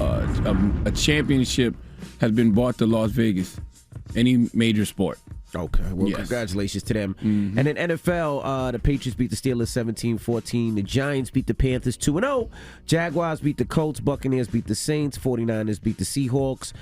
a championship has been brought to Las Vegas. Any major sport. Okay, well, Yes. congratulations to them. And then NFL, the Patriots beat the Steelers 17-14. The Giants beat the Panthers 2-0. Jaguars beat the Colts. Buccaneers beat the Saints. 49ers beat the Seahawks.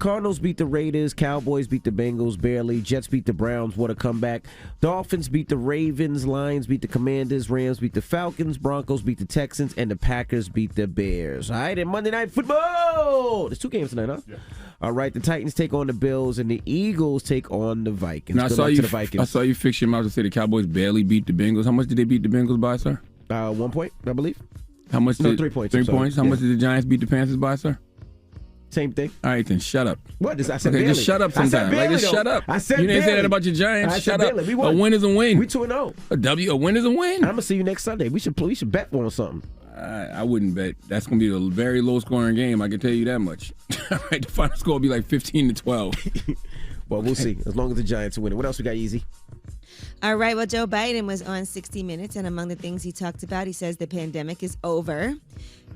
Cardinals beat the Raiders. Cowboys beat the Bengals barely. Jets beat the Browns. What a comeback. Dolphins beat the Ravens. Lions beat the Commanders. Rams beat the Falcons. Broncos beat the Texans. And the Packers beat the Bears. All right, and Monday Night Football. There's 2 games tonight, huh? Yeah. All right, the Titans take on the Bills, and the Eagles take on the Vikings. Now, I Good saw luck you. to the Vikings. I saw you fix your mouth to say the Cowboys barely beat the Bengals. How much did they beat the Bengals by, sir? 1 point, I believe. How much? No, 3 points. 3 I'm sorry. points. How Yeah. much did the Giants beat the Panthers by, sir? Same thing. All right, then shut up. What? I said Okay, barely. just shut up I said sometime. Like, barely, just though. shut up. I said You didn't say barely. that about your Giants. I Shut said up. barely. We A won. win is a win. We 2-0. A win is a win. I'm gonna see you next Sunday. We should bet on something. I wouldn't bet. That's going to be a very low-scoring game. I can tell you that much. All right, the final score will be like 15-12. Well, we'll see. As long as the Giants win it. What else we got, Easy? All right, well, Joe Biden was on 60 Minutes, and among the things he talked about, he says the pandemic is over.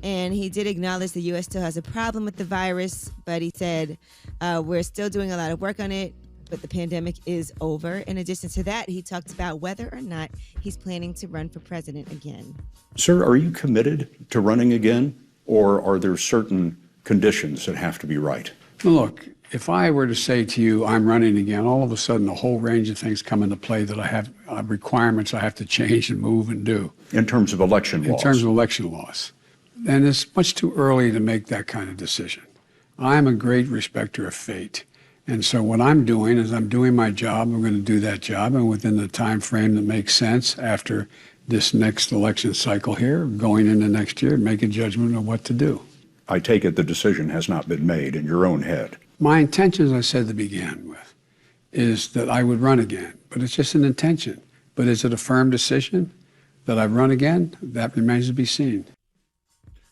And he did acknowledge the U.S. still has a problem with the virus, but he said we're still doing a lot of work on it, but the pandemic is over. In addition to that, he talked about whether or not he's planning to run for president again. Sir, are you committed to running again, or are there certain conditions that have to be right? Look, if I were to say to you, I'm running again, all of a sudden a whole range of things come into play that I have requirements I have to change and move and do. In terms of election laws? In terms of election laws. And it's much too early to make that kind of decision. I'm a great respecter of fate. And so what I'm doing is I'm doing my job. I'm going to do that job. And within the time frame that makes sense after this next election cycle here, going into next year, make a judgment of what to do. I take it the decision has not been made in your own head. My intention, as I said to begin with, is that I would run again. But it's just an intention. But is it a firm decision that I run again? That remains to be seen.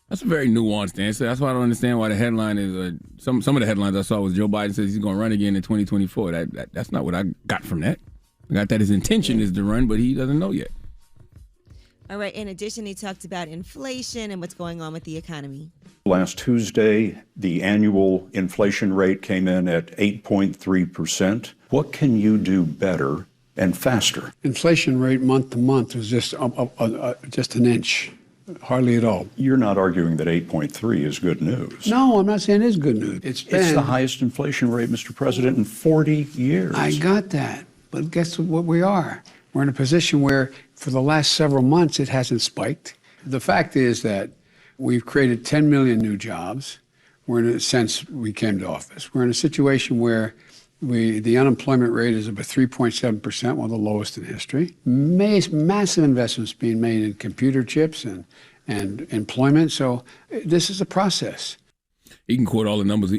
That's a very nuanced answer. That's why I don't understand why the headline is some of the headlines I saw was Joe Biden says he's going to run again in 2024. That's not what I got from that. I got that his intention is to run, but he doesn't know yet. All right, in addition, he talked about inflation and what's going on with the economy. Last Tuesday, the annual inflation rate came in at 8.3%. What can you do better and faster? Inflation rate month to month was just an inch, hardly at all. You're not arguing that 8.3 is good news. No, I'm not saying it's good news. It's the highest inflation rate, Mr. President, in 40 years. I got that. But guess what we are? We're in a position where for the last several months it hasn't spiked. The fact is that we've created 10 million new jobs. We're in a sense we came to office. We're in a situation where the unemployment rate is about 3.7%, one of the lowest in history. Massive investments being made in computer chips and employment. So this is a process. He can quote all the numbers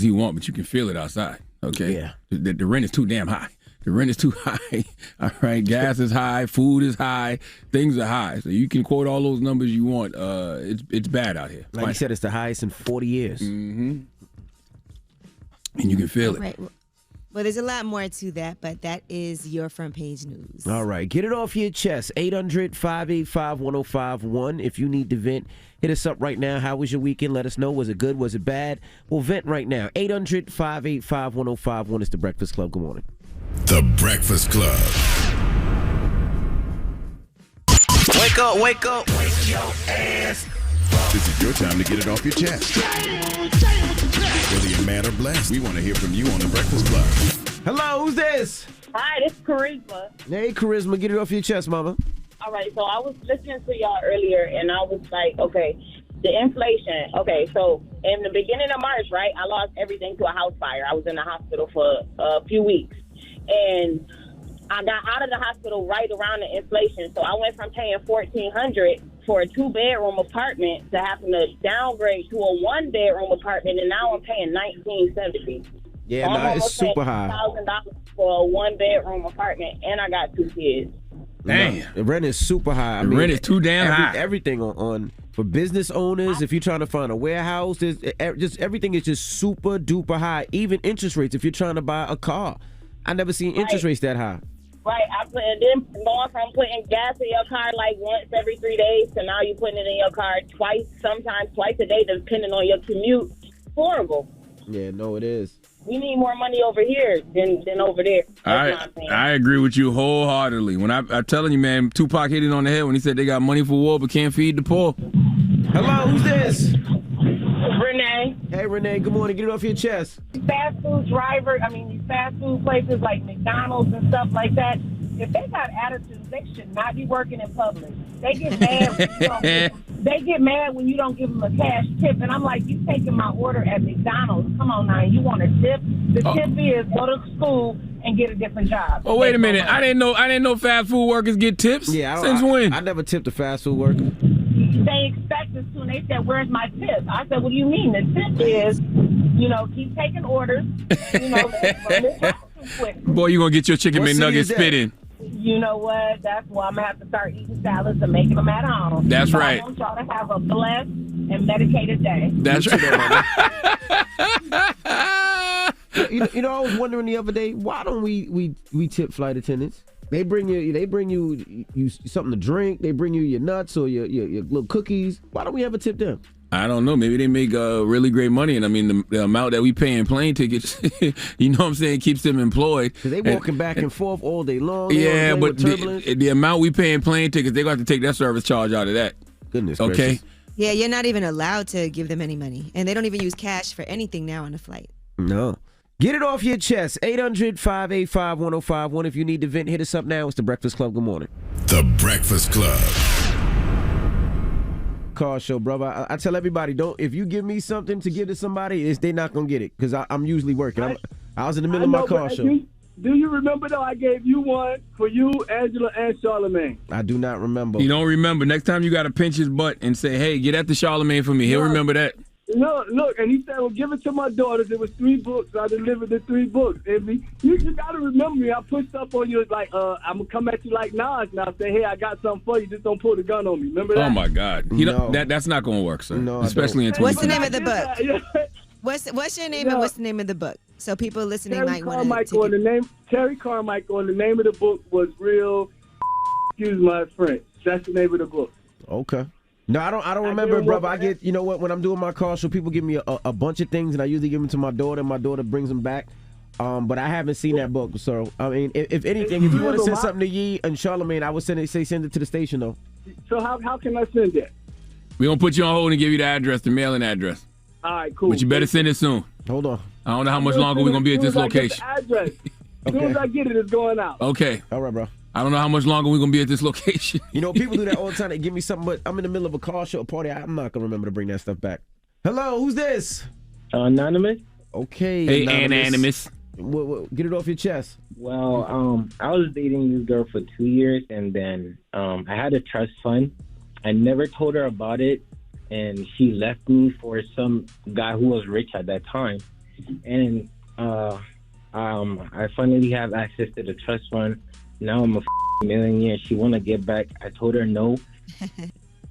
he wants, but you can feel it outside. Okay. Yeah. The rent is too damn high. The rent is too high. All right. Gas is high. Food is high. Things are high. So you can quote all those numbers you want. It's bad out here. Like you said, it's the highest in 40 years. Mm-hmm. And you can feel it. Right. Well, there's a lot more to that, but that is your front page news. All right. Get it off your chest. 800-585-1051. If you need to vent, hit us up right now. How was your weekend? Let us know. Was it good? Was it bad? We'll vent right now. 800-585-1051. It's The Breakfast Club. Good morning. The Breakfast Club. Wake up, wake up. Wake your ass. This is your time to get it off your chest. Whether you're mad or blessed, we want to hear from you on The Breakfast Club. Hello, who's this? Hi, this is Charisma. Hey, Charisma. Get it off your chest, mama. All right, so I was listening to y'all earlier, and I was like, okay, the inflation. Okay, so in the beginning of March, right, I lost everything to a house fire. I was in the hospital for a few weeks, and I got out of the hospital right around the inflation. So I went from paying $1,400 for a 2-bedroom apartment to having to downgrade to a 1-bedroom apartment, and now I'm paying $1,970. Yeah, So no, it's super high. $1,000 for a 1-bedroom apartment, and I got 2 kids. Damn. No, the rent is super high. I The mean, rent is too damn high. Everything on for business owners. If you're trying to find a warehouse, there's just everything is just super duper high. Even interest rates. If you're trying to buy a car, I never seen interest rates that high. Right, then going from putting gas in your car like once every 3 days to now you putting it in your car sometimes twice a day, depending on your commute. It's horrible. Yeah, no, it is. We need more money over here than over there. I agree with you wholeheartedly. When I'm telling you, man, Tupac hit it on the head when he said they got money for war but can't feed the poor. Hello, who's this? Renee. Hey, Renee, good morning. Get it off your chest. Fast food these fast food places like McDonald's and stuff like that, if they got attitudes, they should not be working in public. They get mad when you don't give them a cash tip. And I'm like, you taking my order at McDonald's. Come on now, you want a tip? The tip is go to school and get a different job. Oh, wait a minute. I didn't know fast food workers get tips. Yeah, Since when? I never tipped a fast food worker. They expect us to, and they said, where's my tip? I said, what do you mean? The tip is, keep taking orders. Boy, you going to get your chicken McNuggets spit in. You know what? That's why I'm going to have to start eating salads and making them at home. That's right. I want y'all to have a blessed and medicated day. That's right. I was wondering the other day, why don't we tip flight attendants? They bring you something to drink. They bring you your nuts or your little cookies. Why don't we ever tip them? I don't know. Maybe they make really great money, and I mean the amount that we pay in plane tickets, you know what I'm saying, keeps them employed. Cause they walking back and forth all day long. Yeah, but the amount we pay in plane tickets, they got to take that service charge out of that. Goodness okay. Gracious. Yeah, you're not even allowed to give them any money, and they don't even use cash for anything now on the flight. No. Get it off your chest. 800-585-1051. If you need to vent, hit us up now. It's The Breakfast Club. Good morning. The Breakfast Club. Car show, brother. I tell everybody, if you give me something to give to somebody, they're not going to get it because I'm usually working. I was in the middle of my car show. Do you remember, though, I gave you one for you, Angela, and Charlamagne? I do not remember. You don't remember. Next time you got to pinch his butt and say, hey, get at the Charlamagne for me. He'll remember that. No, look, and he said, well, give it to my daughters. It was 3 books. I delivered the 3 books. And you got to remember me. I pushed up on you like, I'm going to come at you like Nas now. Say, hey, I got something for you. Just don't pull the gun on me. Remember that? Oh, my God. That's not going to work, sir. No, especially in 2020. What's the name of the book? What's your name and what's the name of the book? So people listening might want to Terry Carmichael, and the name of the book was Real, excuse my French. That's the name of the book. Okay. No, I don't remember, brother. I get, when I'm doing my car show, people give me a bunch of things, and I usually give them to my daughter, and my daughter brings them back. But I haven't seen that book, so I mean, if anything, if you want to send something to Yee and Charlamagne, I would send it to the station though. So how can I send that? We're gonna put you on hold and give you the address, the mailing address. All right, cool. But you better send it soon. Hold on. I don't know how much longer we're gonna be at this location. Address. As soon as I get it, it's going out. Okay. All right, bro. I don't know how much longer we're going to be at this location. People do that all the time. They give me something, but I'm in the middle of a car show, a party. I'm not going to remember to bring that stuff back. Hello, who's this? Anonymous. Okay. Hey, Anonymous. Get it off your chest. Well, I was dating this girl for 2 years, and then I had a trust fund. I never told her about it, and she left me for some guy who was rich at that time. And I finally have access to the trust fund. Now I'm a millionaire. She want to get back. I told her no.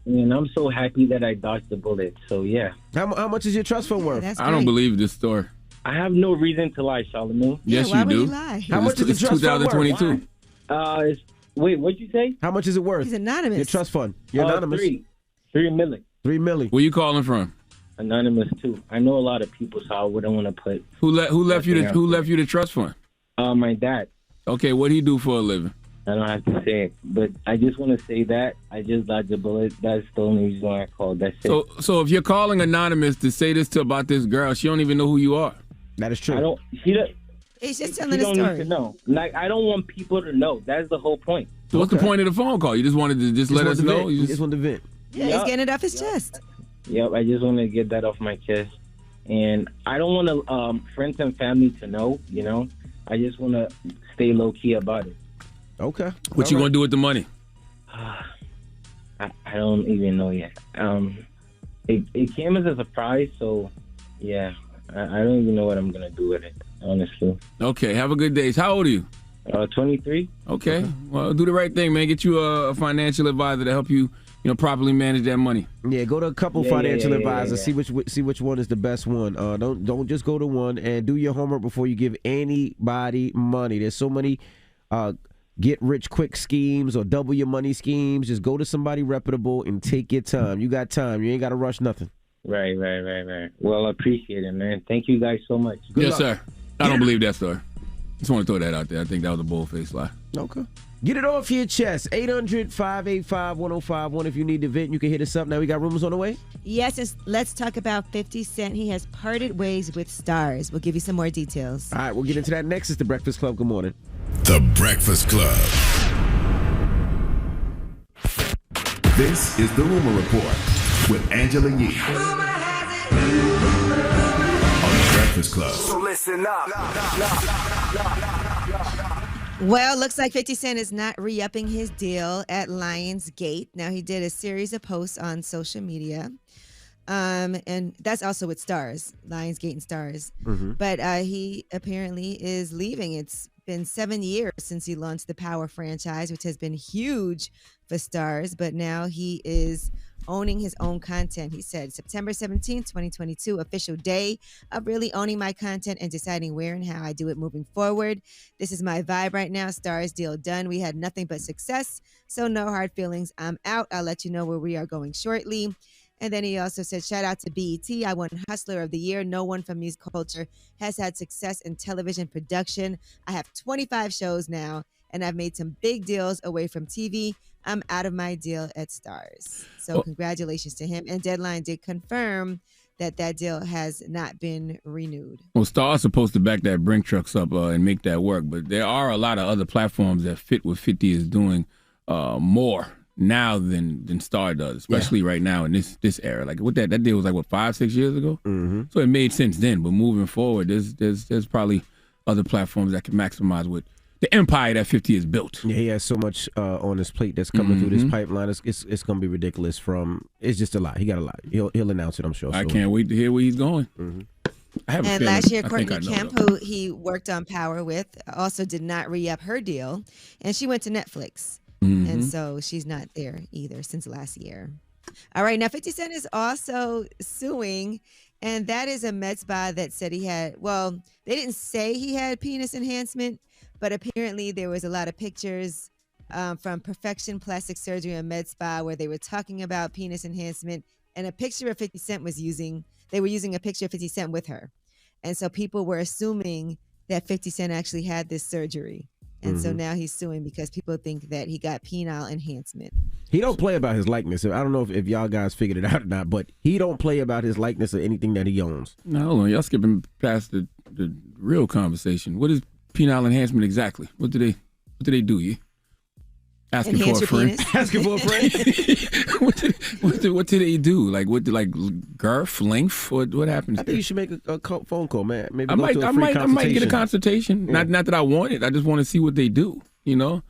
And I'm so happy that I dodged the bullet. So, yeah. How much is your trust fund worth? I don't believe this story. I have no reason to lie, Charlamagne. Yes, you do. How much is the trust fund worth? 2022. Wait, what'd you say? How much is it worth? He's anonymous. Your trust fund. You're anonymous. 3 million. 3 million. Where you calling from? Anonymous too. I know a lot of people, so I wouldn't want to put. Who left you the trust fund? My dad. Okay, what do he do for a living? I don't have to say it, but I just want to say that I just dodged the bullet. That's the only reason why I called. That's it. So if you're calling Anonymous to say this about this girl, she don't even know who you are. That is true. He's just telling a story. Need to know. Like, I don't want people to know. That's the whole point. So what's the point of the phone call? You just wanted to let us know? You just wanted to vent. Yeah, he's getting it off his chest. Yep, I just want to get that off my chest. And I don't want to friends and family to know, I just want to stay low-key about it. Okay. What you going to do with the money? I don't even know yet. It came as a surprise, so, yeah. I don't even know what I'm going to do with it, honestly. Okay, have a good day. How old are you? 23. Okay. Well, do the right thing, man. Get you a financial advisor to help you, properly manage that money. Yeah, go to a couple financial advisors. See which one is the best one. Don't just go to one, and do your homework before you give anybody money. There's so many get-rich-quick schemes or double your money schemes. Just go to somebody reputable and take your time. You got time. You ain't got to rush nothing. Right. Well, I appreciate it, man. Thank you guys so much. Good luck. Sir. I don't believe that story. Just want to throw that out there. I think that was a bull-faced lie. Okay. Get it off your chest. 800-585-1051. If you need to vent, you can hit us up. Now we got rumors on the way. Yes, let's talk about 50 Cent. He has parted ways with Stars. We'll give you some more details. All right, we'll get into that next. It's The Breakfast Club. Good morning. The Breakfast Club. This is The Rumor Report with Angela Yee on The Breakfast Club. So listen up. Well, looks like 50 Cent is not re-upping his deal at Lionsgate. Now, he did a series of posts on social media. And that's also with Stars, Lionsgate and Stars. Mm-hmm. But he apparently is leaving. It's been 7 years since he launched the Power franchise, which has been huge for Stars. But now he is owning his own content. He said, September 17th, 2022, official day of really owning my content and deciding where and how I do it moving forward. This is my vibe right now. Stars deal done. We had nothing but success, so no hard feelings. I'm out. I'll let you know where we are going shortly. And then he also said, shout out to BET. I won Hustler of the Year. No one from music culture has had success in television production. I have 25 shows now, and I've made some big deals away from TV. I'm out of my deal at Stars. So congratulations to him. And Deadline did confirm that deal has not been renewed. Well, Star's supposed to back that Brink trucks up and make that work. But there are a lot of other platforms that fit what 50 is doing more now than Star does, especially right now in this era. Like what that deal was like, 5-6 years ago? Mm-hmm. So it made sense then. But moving forward, there's probably other platforms that can maximize what the empire that 50 has built. Yeah, he has so much on his plate that's coming through this pipeline. It's going to be ridiculous. It's just a lot. He got a lot. He'll announce it, I'm sure. I can't wait to hear where he's going. Mm-hmm. And last year, Courtney Kemp, who he worked on Power with, also did not re-up her deal, and she went to Netflix. Mm-hmm. And so she's not there either since last year. All right, now 50 Cent is also suing, and that is a med spa that said he had, well, they didn't say he had penis enhancement, but apparently there was a lot of pictures from Perfection Plastic Surgery and Med Spa where they were talking about penis enhancement, and a picture of 50 Cent they were using a picture of 50 Cent with her. And so people were assuming that 50 Cent actually had this surgery. And so now he's suing because people think that he got penile enhancement. He don't play about his likeness. I don't know if y'all guys figured it out or not, but he don't play about his likeness or anything that he owns. No, hold on. Y'all skipping past the real conversation. What is penile enhancement exactly? What do they do? You asking enhance for a friend? Penis? Asking for a friend? what do they do? Like girth, length? What happens? I think you should make a phone call, man. Maybe I might get a consultation. Yeah. Not that I want it. I just want to see what they do. You know,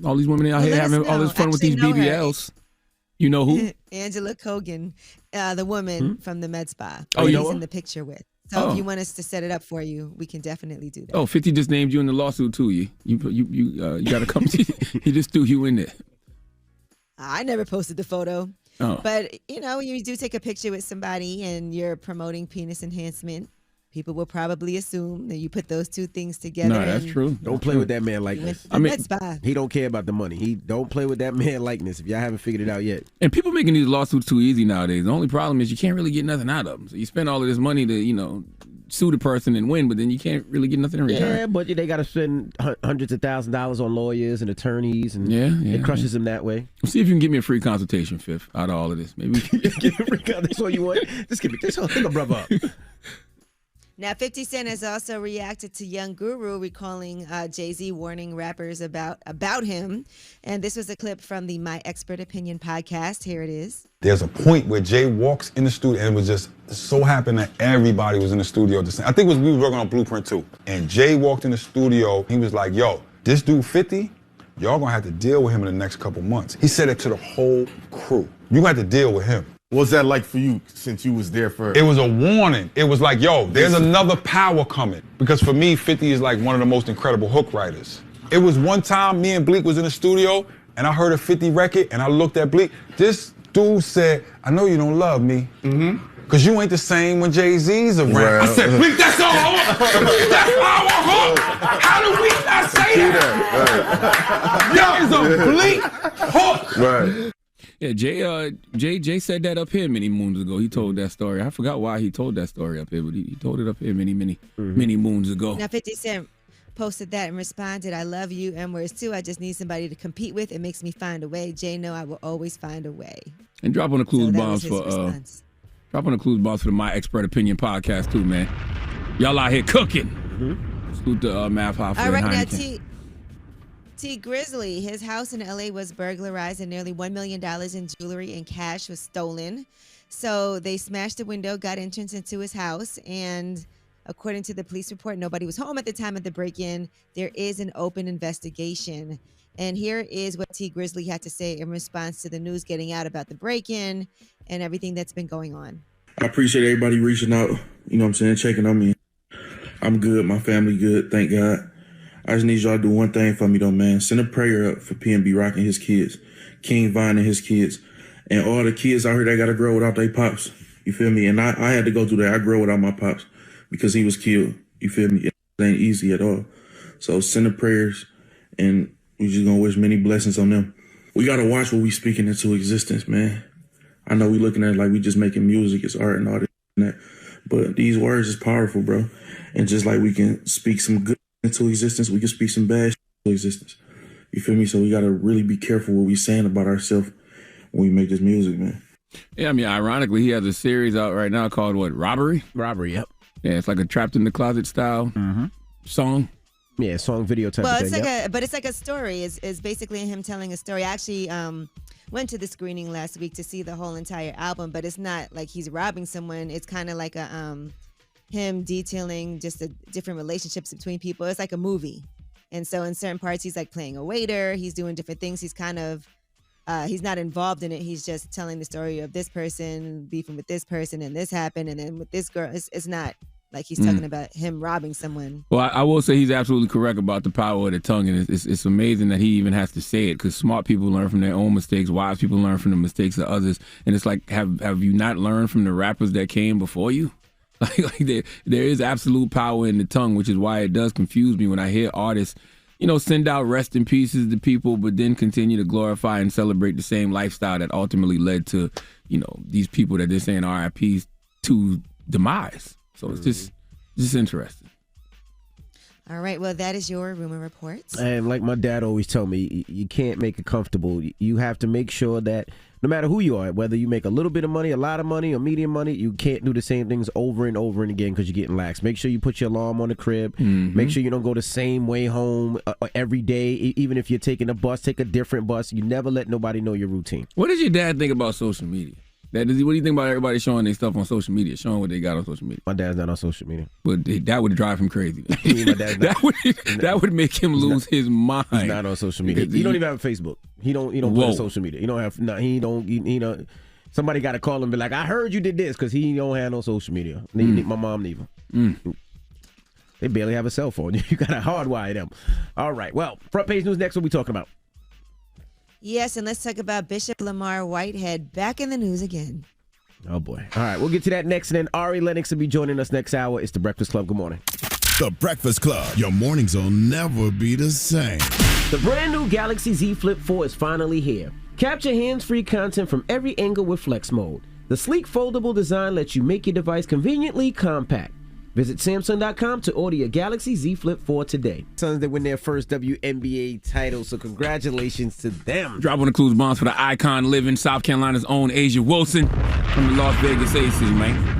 all these women out here having all this fun with these BBLs. You know who? Angela Kogan, the woman from the Med Spa. Oh, he's in the picture with. So if you want us to set it up for you, we can definitely do that. 50 just named you in the lawsuit too. You got to come. He just threw you in there. I never posted the photo. Oh. But, you do take a picture with somebody and you're promoting penis enhancement. People will probably assume that you put those two things together. No, that's true. Don't play with that man likeness. Med Spa. He don't care about the money. He don't play with that man likeness if y'all haven't figured it out yet. And people making these lawsuits too easy nowadays. The only problem is you can't really get nothing out of them. So you spend all of this money to, sue the person and win, but then you can't really get nothing in return. Yeah, but they got to spend hundreds of $1,000s on lawyers and attorneys, and it crushes them that way. We'll see if you can give me a free consultation, Fifth, out of all of this. Maybe give me a free consultation. That's all you want? Just give me this whole thing, brother up. Now, 50 Cent has also reacted to Young Guru recalling Jay-Z warning rappers about him. And this was a clip from the My Expert Opinion podcast. Here it is. There's a point where Jay walks in the studio, and it was just so happened that everybody was in the studio at the same. I think we were working on Blueprint 2. And Jay walked in the studio. He was like, yo, this dude 50, y'all gonna have to deal with him in the next couple months. He said it to the whole crew. You gonna have to deal with him. What's that like for you since you was there for? It was a warning. It was like, yo, there's another power coming. Because for me, 50 is like one of the most incredible hook writers. It was one time me and Bleak was in the studio and I heard a 50 record and I looked at Bleak. This dude said, I know you don't love me, Cause you ain't the same when Jay-Z's around. Right. I said, bleep that song. Bleep that song. How do we not say that? Right. That is a bleep hook. Right. Yeah, Jay said that up here many moons ago. He told that story. I forgot why he told that story up here, but he told it up here many moons ago. Now 50 Cent posted that and responded, "I love you, M-words too. I just need somebody to compete with. It makes me find a way. Jay, know I will always find a way." And drop on the clues So that bombs was his for response. drop on the clues bombs for the My Expert Opinion podcast too, man. Y'all out here cooking. Salute to Math Hoffa All and right, now Heineken. T Grizzly, his house in LA was burglarized and nearly $1 million in jewelry and cash was stolen. So they smashed the window, got entrance into his house, and according to the police report, nobody was home at the time of the break-in. There is an open investigation. And here is what T Grizzly had to say in response to the news getting out about the break-in and everything that's been going on. I appreciate everybody reaching out, you know what I'm saying, checking on me. I'm good, my family good, thank God. I just need y'all to do one thing for me though, man. Send a prayer up for PNB Rock and his kids, King Vine and his kids, and all the kids out here that gotta grow without their pops. You feel me? And I had to go through that. I grew without my pops because he was killed. You feel me? It ain't easy at all. So send the prayers, and we just gonna wish many blessings on them. We gotta watch what we speaking into existence, man. I know we looking at it like we just making music, it's art and all this and that, but these words is powerful, bro. And just like we can speak some good into existence, we can speak some bad into existence. You feel me? So we gotta really be careful what we saying about ourselves when we make this music, man. Yeah, I mean, ironically, he has a series out right now called what? Robbery? Robbery, yep. Yeah, it's like a Trapped in the Closet style song. Yeah, song video type Well, of it's thing. like but it's like a story. It's basically him telling a story. I actually went to the screening last week to see the whole entire album, but it's not like he's robbing someone. It's kind of like a him detailing just the different relationships between people. It's like a movie. And so in certain parts, he's like playing a waiter. He's doing different things. He's kind of, he's not involved in it. He's just telling the story of this person beefing with this person and this happened. And then with this girl, it's not like he's talking about him robbing someone. Well, I will say he's absolutely correct about the power of the tongue. And it's amazing that he even has to say it, because smart people learn from their own mistakes. Wise people learn from the mistakes of others. And it's like, have you not learned from the rappers that came before you? Like there is absolute power in the tongue, which is why it does confuse me when I hear artists, you know, send out rest in pieces to people, but then continue to glorify and celebrate the same lifestyle that ultimately led to, you know, these people that they're saying RIPs to demise. So it's just interesting. All right. Well, that is your rumor report. And like my dad always told me, you can't make it comfortable. You have to make sure that no matter who you are, whether you make a little bit of money, a lot of money, or medium money, you can't do the same things over and over and again because you're getting lax. Make sure you put your alarm on the crib. Make sure you don't go the same way home every day. Even if you're taking a bus, take a different bus. You never let nobody know your routine. What does your dad think about social media? What do you think about everybody showing their stuff on social media, showing what they got on social media? My dad's not on social media. But that would drive him crazy. My dad's not. that would make him lose his mind. He's not on social media. He don't even have a Facebook. He don't put on social media. He don't have. No, he don't. You know, somebody got to call him and be like, "I heard you did this," because he don't have no social media. My mom neither. They barely have a cell phone. You got to hardwire them. All right. Well, front page news next. What we talking about? Yes, and let's talk about Bishop Lamar Whitehead back in the news again. Oh, boy. All right, we'll get to that next, and then Ari Lennox will be joining us next hour. It's The Breakfast Club. Good morning. The Breakfast Club. Your mornings will never be the same. The brand new Galaxy Z Flip 4 is finally here. Capture hands-free content from every angle with Flex Mode. The sleek foldable design lets you make your device conveniently compact. Visit Samsung.com to order your Galaxy Z Flip 4 today. Suns that win their first WNBA title, so congratulations to them. Drop on the clues bombs for the icon living South Carolina's own Asia Wilson from the Las Vegas Aces, man.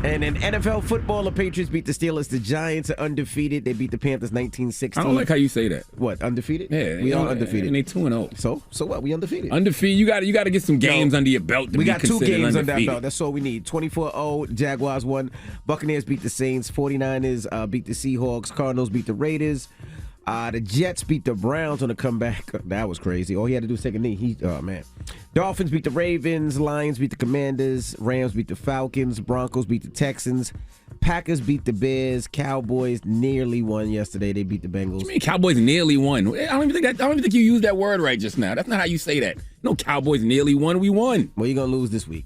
And in NFL football, the Patriots beat the Steelers. The Giants are undefeated. They beat the Panthers 19-16. I don't like how you say that. What, undefeated? Yeah, we are undefeated. And they 2-0. So what? We undefeated. Undefeated. You got to get some games under your belt to we be got 2 considered games undefeated. under that belt. That's all we need. 24-0. Jaguars won. Buccaneers beat the Saints. 49ers beat the Seahawks. Cardinals beat the Raiders. The Jets beat the Browns on a comeback. That was crazy. All he had to do was take a knee. Oh, man. Dolphins beat the Ravens. Lions beat the Commanders. Rams beat the Falcons. Broncos beat the Texans. Packers beat the Bears. Cowboys nearly won yesterday. They beat the Bengals. What do you mean Cowboys nearly won? I don't even think you used that word right just now. That's not how you say that. No, Cowboys nearly won. We won. Well, you're going to lose this week.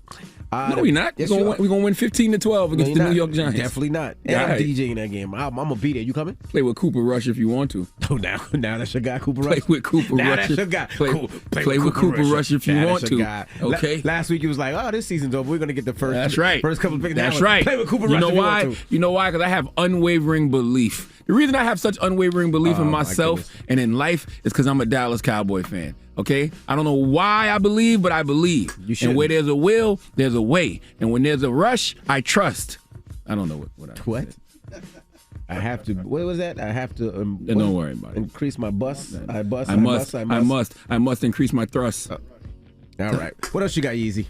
No, we not. Yes, We're gonna win 15-12 against the New York Giants. Definitely not. And I'm DJing that game. I'm gonna be there. You coming? Play with Cooper Rush if you want to. Oh, now that's your guy, Cooper Rush. Play with Cooper Rush. That's your guy. Play with Cooper Rush if you want to. Guy. Okay. Last week it was like, oh, this season's over. We're gonna get the first. That's right. First couple of picks. That's right. Play with Cooper Rush. You know why? Because I have unwavering belief. The reason I have such unwavering belief in myself and in life is because I'm a Dallas Cowboy fan. Okay? I don't know why I believe, but I believe. And where there's a will, there's a way. And when there's a rush, I trust. I don't know what I said. I have to. What was that? I have to. Don't worry about it. Increase my bus. I must increase my thrust. All right. What else you got, Yeezy?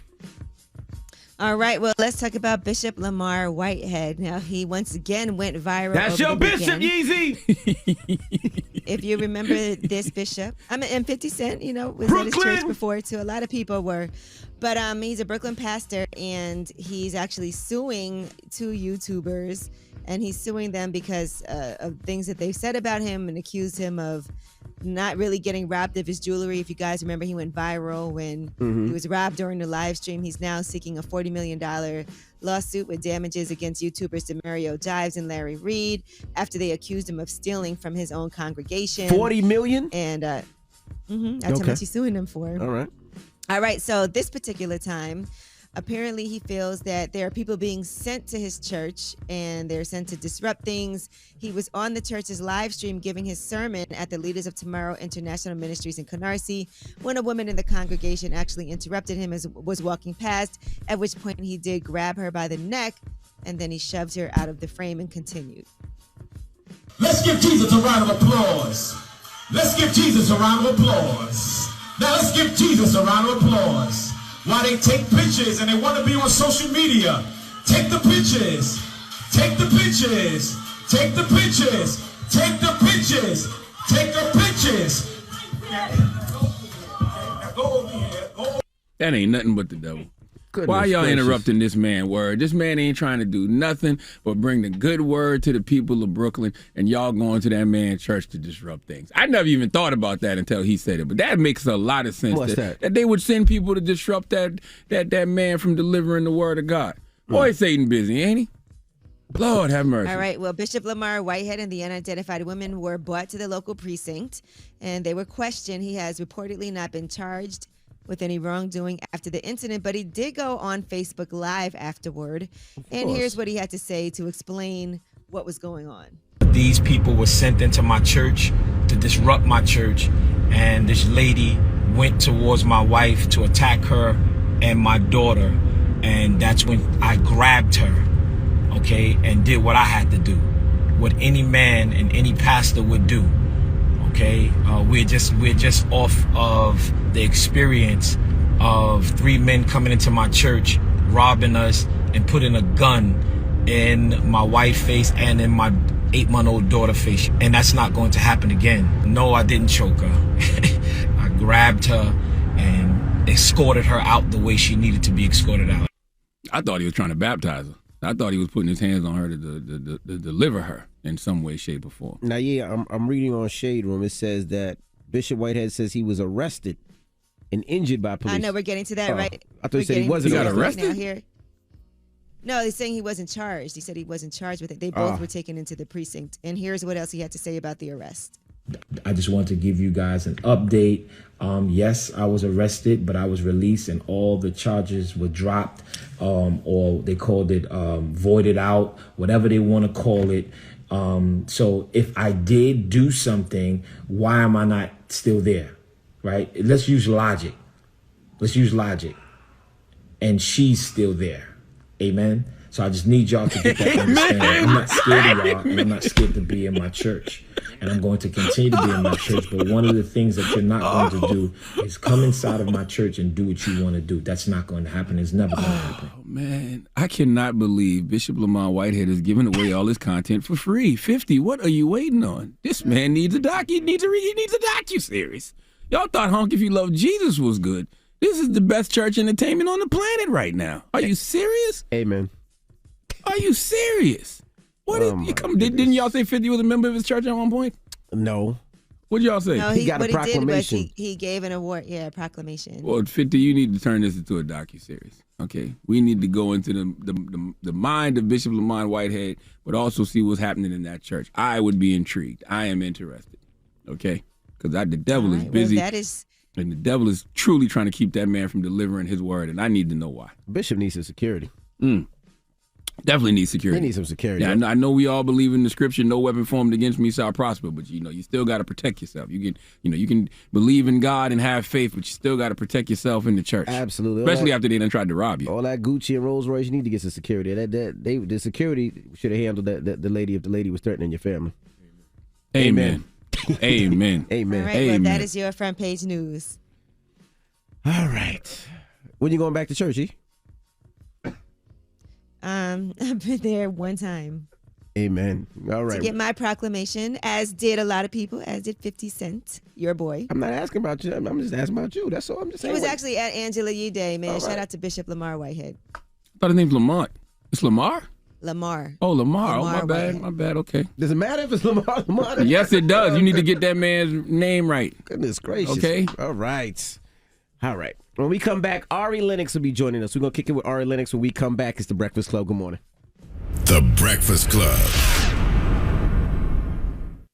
All right, well, let's talk about Bishop Lamar Whitehead. Now, he once again went viral. That's your bishop, Yeezy! If you remember this bishop, and 50 Cent, was at his church before, too. A lot of people were. But he's a Brooklyn pastor, and he's actually suing 2 YouTubers, and he's suing them because of things that they've said about him and accused him of not really getting robbed of his jewelry. If you guys remember, he went viral when he was robbed during the live stream. He's now seeking a $40 million lawsuit with damages against YouTubers Demario Dives and Larry Reed after they accused him of stealing from his own congregation. $40 million? And that's how much he's suing them for. All right. So this particular time, apparently he feels that there are people being sent to his church and they're sent to disrupt things. He was on the church's live stream giving his sermon at the Leaders of Tomorrow International Ministries in Canarsie when a woman in the congregation actually interrupted him as was walking past, at which point he did grab her by the neck and then he shoved her out of the frame and continued. Let's give Jesus a round of applause. Let's give Jesus a round of applause. Now let's give Jesus a round of applause. While they take pictures and they want to be on social media, take the pictures, take the pictures, take the pictures, take the pictures, take the pictures. Now go over here. That ain't nothing but the devil. Why y'all interrupting this man word? This man ain't trying to do nothing but bring the good word to the people of Brooklyn, and y'all going to that man's church to disrupt things. I never even thought about that until he said it, but that makes a lot of sense. What's that? That they would send people to disrupt that man from delivering the word of God. Boy, Satan busy, ain't he? Lord have mercy. All right. Well, Bishop Lamar Whitehead and the unidentified women were brought to the local precinct, and they were questioned. He has reportedly not been charged with any wrongdoing after the incident, but he did go on Facebook Live afterward. And here's what he had to say to explain what was going on. These people were sent into my church to disrupt my church, and this lady went towards my wife to attack her and my daughter, and that's when I grabbed her, okay, and did what I had to do, what any man and any pastor would do. Okay, we're just off of the experience of 3 men coming into my church, robbing us, and putting a gun in my wife's face and in my 8-month-old daughter's face, and that's not going to happen again. No, I didn't choke her. I grabbed her and escorted her out the way she needed to be escorted out. I thought he was trying to baptize her. I thought he was putting his hands on her to deliver her in some way, shape, or form. Now, I'm reading on Shade Room. It says that Bishop Whitehead says he was arrested and injured by police. I know we're getting to that, right? I thought you said he wasn't arrested. Now here. No, he's saying he wasn't charged. He said he wasn't charged with it. They both were taken into the precinct. And here's what else he had to say about the arrest. I just want to give you guys an update. Yes, I was arrested, but I was released and all the charges were dropped, or they called it voided out, whatever they want to call it. So if I did do something, why am I not still there, right? Let's use logic. And she's still there. Amen. So I just need y'all to get that understanding. I'm not scared of y'all, and I'm not scared to be in my church. And I'm going to continue to be in my church. But one of the things that you're not going to do is come inside of my church and do what you want to do. That's not going to happen. It's never going to happen. Oh, man. I cannot believe Bishop Lamar Whitehead is giving away all his content for free. 50, what are you waiting on? This man needs a doc. He needs a docu-series. Y'all thought Honk If You Love Jesus was good. This is the best church entertainment on the planet right now. Are you serious? Amen. Are you serious? What didn't y'all say 50 was a member of his church at one point? No. What'd y'all say? No, He got a what he did was proclamation. he gave an award. Yeah, a proclamation. Well, 50, you need to turn this into a docuseries. Okay, we need to go into the mind of Bishop Lamont Whitehead, but also see what's happening in that church. I would be intrigued. I am interested. Okay, because the devil is busy. Well, that is. And the devil is truly trying to keep that man from delivering his word, and I need to know why. Bishop needs some security. Definitely needs security. He needs some security. Yeah, I know we all believe in the scripture, no weapon formed against me shall prosper, but you still got to protect yourself. You can believe in God and have faith, but you still got to protect yourself in the church. Absolutely. Especially after they done tried to rob you. All that Gucci and Rolls Royce, you need to get some security. The security should have handled the lady if the lady was threatening your family. Amen. Amen. Amen. All right, Amen. well, that is your front page news. All right. When you going back to church, E? I've been there one time. Amen. All right. To get my proclamation, as did a lot of people, as did 50 Cent, your boy. I'm not asking about you. I'm just asking about you. That's all. I'm just He saying. was actually at Angela Yee Day, man. All right. Shout out to Bishop Lamar Whitehead. I thought his name's Lamont. It's Lamar? Lamar. Oh, Lamar. Oh, Lamar my bad. Whitehead. My bad. Okay. Does it matter if it's Lamar? Yes, it does. You need to get that man's name right. Goodness gracious. Okay. All right. All right. When we come back, Ari Lennox will be joining us. We're going to kick it with Ari Lennox. When we come back, it's The Breakfast Club. Good morning. The Breakfast Club.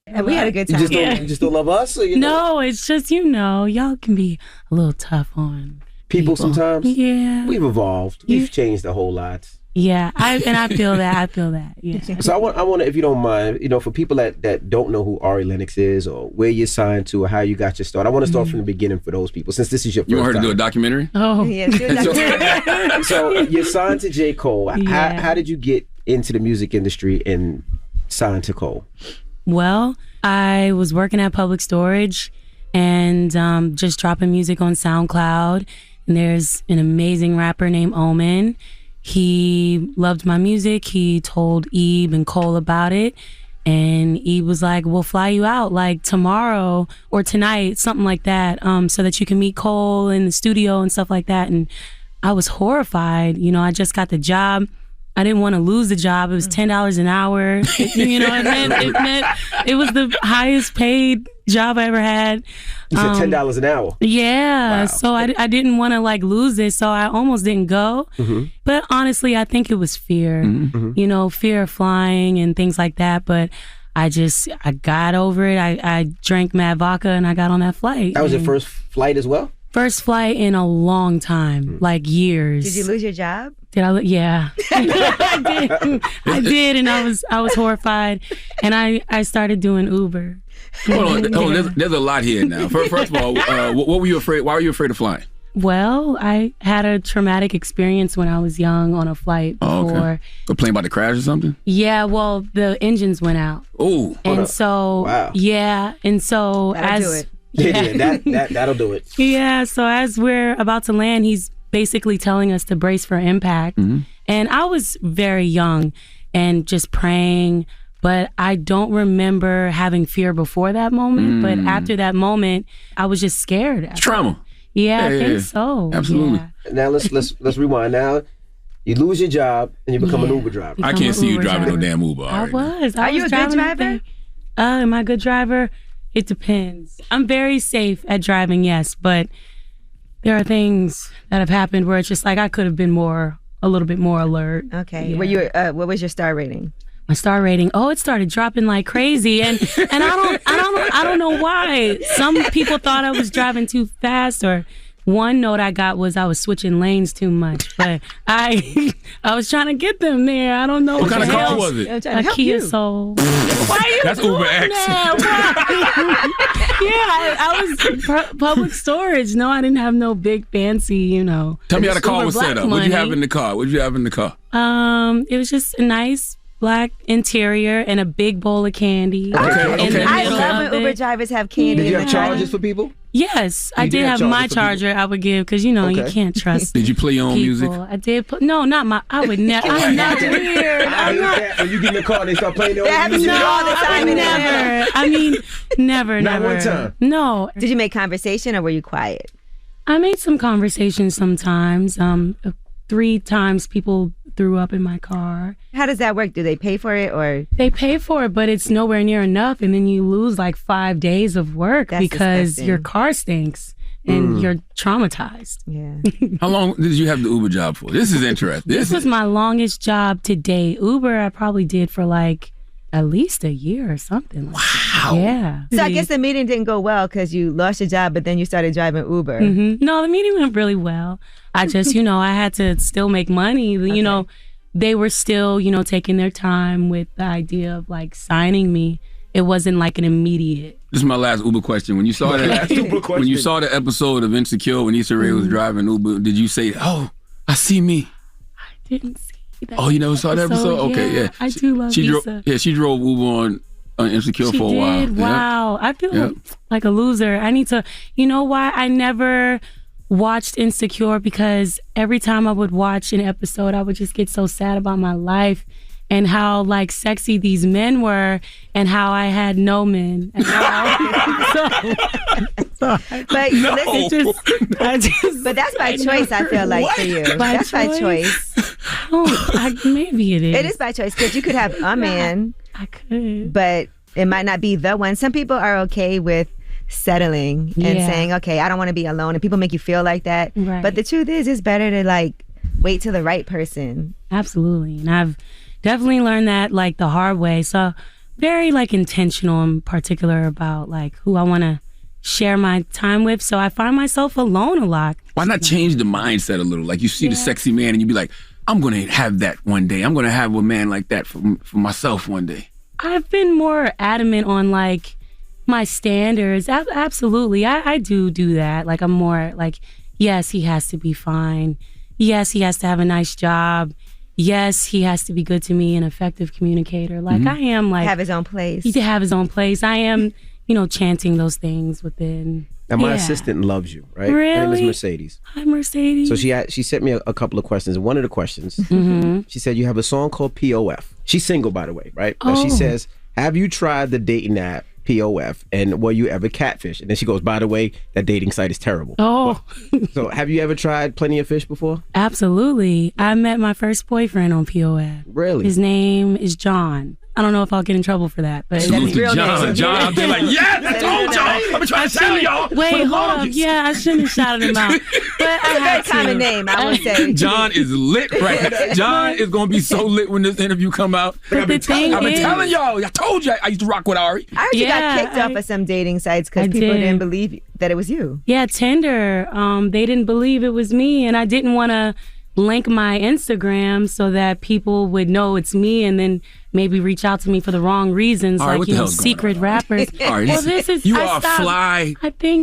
And we had a good time. You just don't love us? Or No, it's just, y'all can be a little tough on people sometimes? Yeah. We've evolved. We've changed a whole lot. Yeah, I feel that. Yeah. So I want to, if you don't mind, for people that don't know who Ari Lennox is or where you're signed to or how you got your start, I want to start from the beginning for those people, since this is your first You want her to do a time. documentary? Oh. Yes, So you're signed to J. Cole. Yeah. How did you get into the music industry and signed to Cole? Well, I was working at Public Storage and just dropping music on SoundCloud. And there's an amazing rapper named Omen. He loved my music. He told Ebe and Cole about it. And Ebe was like, we'll fly you out like tomorrow or tonight, something like that, so that you can meet Cole in the studio and stuff like that. And I was horrified. I just got the job. I didn't want to lose the job. It was $10 an hour. It was the highest paid job I ever had. You said $10 an hour. Yeah. Wow. So I didn't want to lose it. So I almost didn't go. Mm-hmm. But honestly, I think it was fear, fear of flying and things like that. But I got over it. I drank mad vodka and I got on that flight. That was your first flight as well? First flight in a long time, years. Did you lose your job? Did I? Yeah, I did, and I was horrified, and I started doing Uber. Hold on, there's a lot here now. First of all, what were you afraid? Why were you afraid of flying? Well, I had a traumatic experience when I was young on a flight before. Oh, okay. The plane about to crash or something? Yeah, well, the engines went out. Oh, and so wow. Yeah, and so That'll do it. Yeah, that'll do it. Yeah, so as we're about to land, he's basically telling us to brace for impact. Mm-hmm. And I was very young and just praying, but I don't remember having fear before that moment. But after that moment, I was just scared. It's trauma. Yeah, I think so. Absolutely. Yeah. Now let's rewind. Now you lose your job and you become an Uber driver. I can't see you driving no damn Uber. I was. Are you a good driving driver? everything. Am I a good driver? It depends. I'm very safe at driving, yes, but there are things that have happened where it's just I could have been a little bit more alert. Okay. Yeah. Were you? What was your star rating? My star rating, it started dropping like crazy, and I don't know why. Some people thought I was driving too fast, or one note I got was I was switching lanes too much, but I was trying to get them there. I don't know what kind of car was it? I'm trying to A help Kia you. Soul. Why are you That's doing Uber X. that? Yeah, I was public storage. No, I didn't have no big fancy, Tell me how the car Uber was set Black up. What'd you have money. in the car? What'd you have in the car? It was just a nice black interior and a big bowl of candy. Okay. in the I middle love of when Uber it. drivers have candy. Did you in have the car. charges for people? Yes, I You did did have have my charges for people? charger I would give because you Okay. can't trust. Did you play your own people. music? I did put not my. I would never. I'm not weird. I hate that when you get in the car and they start playing their That own happens music. to me all the time. I in never. Atlanta. I mean, never. Not never. one time? No. Did you make conversation or were you quiet? I made some conversation sometimes. 3 times people threw up in my car. How does that work? Do they pay for it or? They pay for it, but it's nowhere near enough. And then you lose like 5 days of work because disgusting. your car stinks and you're traumatized. Yeah. How long did you have the Uber job for? This is interesting. This was my longest job to date. Uber, I probably did for like at least a year or something. Wow. Yeah. So I guess the meeting didn't go well because you lost your job, but then you started driving Uber. Mm-hmm. No, the meeting went really well. I just, I had to still make money. You know, they were still, taking their time with the idea of like signing me. It wasn't like an immediate. This is my last Uber question. When you saw when you saw the episode of Insecure when Issa Rae was driving Uber, did you say, "Oh, I see me"? I didn't see that. Oh, you never saw that episode? Okay, yeah. I do love Issa. She drove Uber on Insecure for a while. Did? Wow. Yeah. I feel like a loser. I need to. You know why I never watched Insecure? Because every time I would watch an episode, I would just get so sad about my life. And how like sexy these men were, and how I had no men. And But listen, but that's by choice. I feel like for you, that's by choice. Maybe it is. It is by choice because you could have a man. I could, but it might not be the one. Some people are okay with settling and saying, "Okay, I don't want to be alone," and people make you feel like that. Right. But the truth is, it's better to like wait till the right person. Absolutely, and I've definitely learned that like the hard way. So very like intentional and particular about like who I want to share my time with. So I find myself alone a lot. Why not change the mindset a little? Like you see the sexy man and you be like, I'm going to have that one day. I'm going to have a man like that for myself one day. I've been more adamant on like my standards. Absolutely. I do that. Like I'm more like, yes, he has to be fine. Yes, he has to have a nice job. Yes, he has to be good to me, an effective communicator. Like I am like... Have his own place. He did have his own place. I am, chanting those things within... Now, my assistant loves you, right? Really? Her name is Mercedes. Hi, Mercedes. So she sent me a couple of questions. One of the questions, she said, you have a song called POF. She's single, by the way, right? Now she says, have you tried the dating app POF, and were you ever catfish? And then she goes, by the way, that dating site is terrible. Oh. So have you ever tried Plenty of Fish before? Absolutely. I met my first boyfriend on POF. Really? His name is John. I don't know if I'll get in trouble for that, but salute to John. John, they're like, yes, I told y'all. I've been trying to tell y'all. Wait, hold up. Yeah, I shouldn't have shouted him out. But it's a very common name, I would say. John is lit right now. John is going to be so lit when this interview come out. I've been telling y'all. I told you I used to rock with Ari. I heard you got kicked off of some dating sites because people didn't believe that it was you. Yeah, Tinder. They didn't believe it was me, and I didn't want to link my Instagram so that people would know it's me and then maybe reach out to me for the wrong reasons, right, like secret rappers. Right, well, this is you are a fly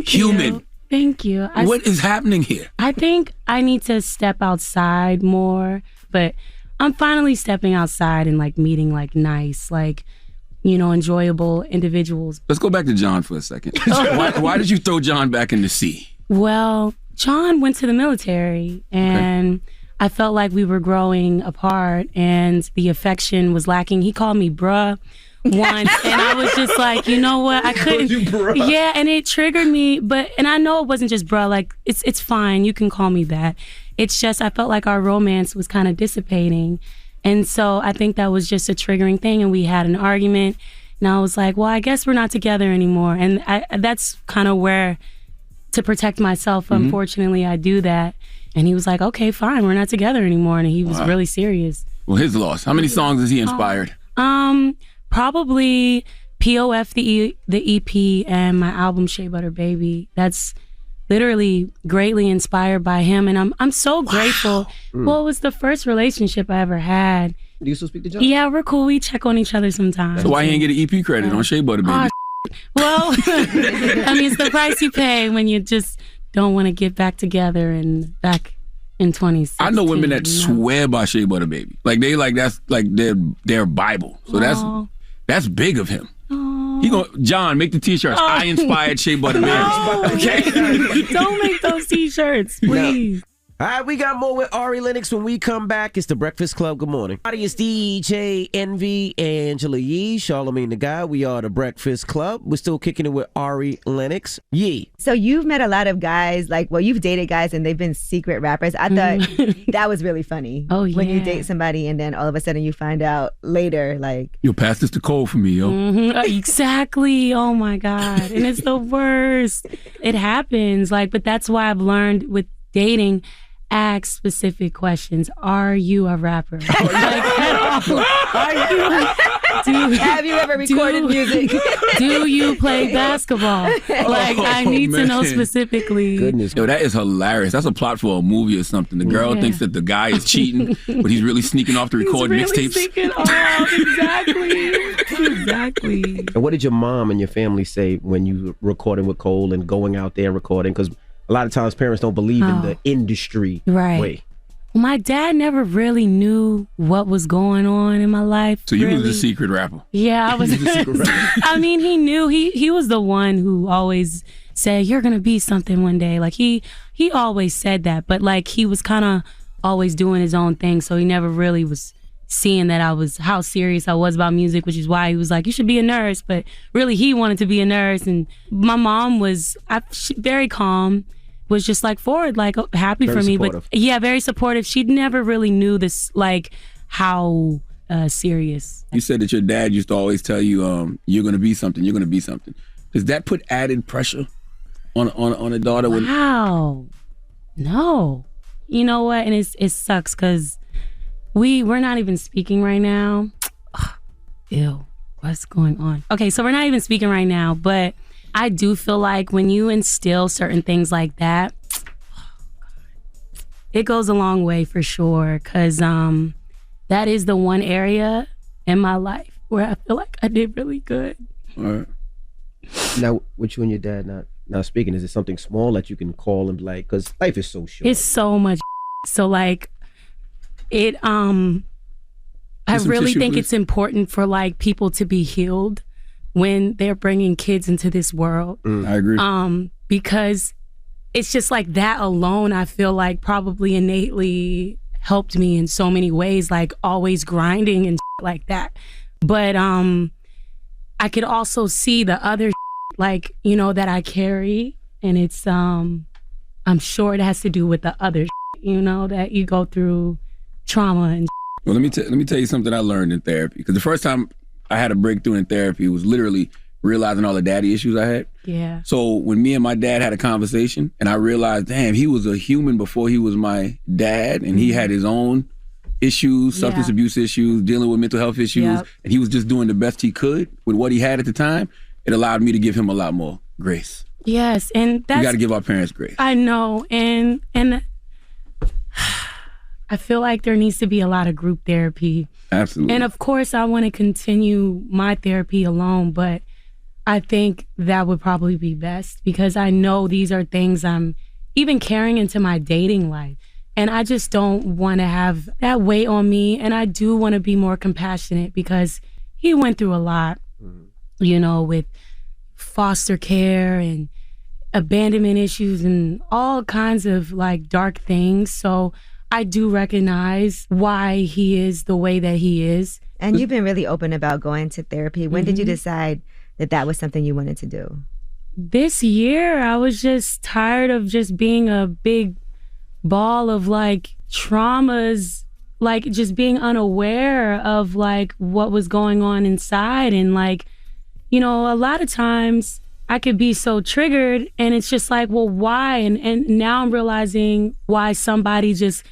human. Thank you. What is happening here? I think I need to step outside more, but I'm finally stepping outside and like meeting like nice, like enjoyable individuals. Let's go back to John for a second. Why did you throw John back in the sea? Well, John went to the military and I felt like we were growing apart and the affection was lacking. He called me bruh once and I was just like, you know what? I couldn't. Yeah, and it triggered me. And I know it wasn't just bruh. Like, it's fine. You can call me that. It's just I felt like our romance was kind of dissipating. And so I think that was just a triggering thing. And we had an argument. And I was like, well, I guess we're not together anymore. And that's kind of where, to protect myself, unfortunately, I do that. And he was like, okay, fine, we're not together anymore. And he was really serious. Well, his loss. How many songs has he inspired? Probably POF, the EP, and my album Shea Butter Baby. That's literally greatly inspired by him. And I'm so grateful. Well, it was the first relationship I ever had. Do you still speak to John? Yeah, we're cool. We check on each other sometimes. So why you ain't get an EP credit on Shea Butter Baby? Well, I mean, it's the price you pay when you just don't want to get back together and back in 2016. I know women that swear by Shea Butter Baby. Like that's like their Bible. So that's big of him. He John, make the t-shirts. I inspired Shea Butter Baby. Okay? Don't make those t-shirts, please. All right, we got more with Ari Lennox when we come back. It's the Breakfast Club. Good morning. It's DJ Envy, Angela Yee, Charlamagne the Guy. We are the Breakfast Club. We're still kicking it with Ari Lennox. Yee. So you've met a lot of guys, you've dated guys and they've been secret rappers. I thought that was really funny. Oh, yeah. When you date somebody and then all of a sudden you find out later, Yo, pass this to Cole for me, yo. Exactly. Oh, my God. And it's the worst. It happens. But that's why I've learned with dating, ask specific questions. Are you a rapper? Have you ever recorded music? Do you play basketball? I need to know specifically. Goodness. Yo, that is hilarious. That's a plot for a movie or something. The girl thinks that the guy is cheating, but he's really sneaking off to record mixtapes. Sneaking off. Exactly. And what did your mom and your family say when you were recording with Cole and going out there and recording? Because a lot of times parents don't believe in the industry way. Well, my dad never really knew what was going on in my life. So you was the secret rapper. Yeah, I was. I mean, he knew. He was the one who always said, "You're gonna be something one day." He always said that, but he was kind of always doing his own thing. So he never really was seeing that how serious I was about music, which is why he was like, "You should be a nurse." But really, he wanted to be a nurse. And my mom was very calm. Was just forward, happy Very for me, supportive. but yeah, very supportive. She never really knew this, how serious. You said that your dad used to always tell you, "You're gonna be something. You're gonna be something." Does that put added pressure on a daughter? Wow, no. You know what? And it sucks because we're not even speaking right now. Ew, what's going on? Okay, so we're not even speaking right now, but I do feel like when you instill certain things like that, it goes a long way for sure. Because that is the one area in my life where I feel like I did really good. All right. Now, with you and your dad not speaking, is it something small that you can call and be because life is so short? It's so much. So it I really think it's important for people to be healed when they're bringing kids into this world. I agree. Because it's just that alone, I feel probably innately helped me in so many ways, always grinding and like that. But I could also see the other that I carry, and it's I'm sure it has to do with the other that you go through trauma and. Well, let me tell you something I learned in therapy. Because the first time I had a breakthrough in therapy was literally realizing all the daddy issues I had. Yeah. So when me and my dad had a conversation and I realized, damn, he was a human before he was my dad, and he had his own issues, substance abuse issues, dealing with mental health issues, and he was just doing the best he could with what he had at the time, it allowed me to give him a lot more grace. Yes, and that's... We got to give our parents grace. I know, and I feel like there needs to be a lot of group therapy. Absolutely. And of course, I want to continue my therapy alone, but I think that would probably be best because I know these are things I'm even carrying into my dating life. And I just don't want to have that weight on me. And I do want to be more compassionate because he went through a lot, with foster care and abandonment issues and all kinds of dark things. So I do recognize why he is the way that he is. And you've been really open about going to therapy. When did you decide that was something you wanted to do? This year, I was just tired of just being a big ball of traumas, just being unaware of what was going on inside. And a lot of times I could be so triggered and it's just well, why? And now I'm realizing why somebody just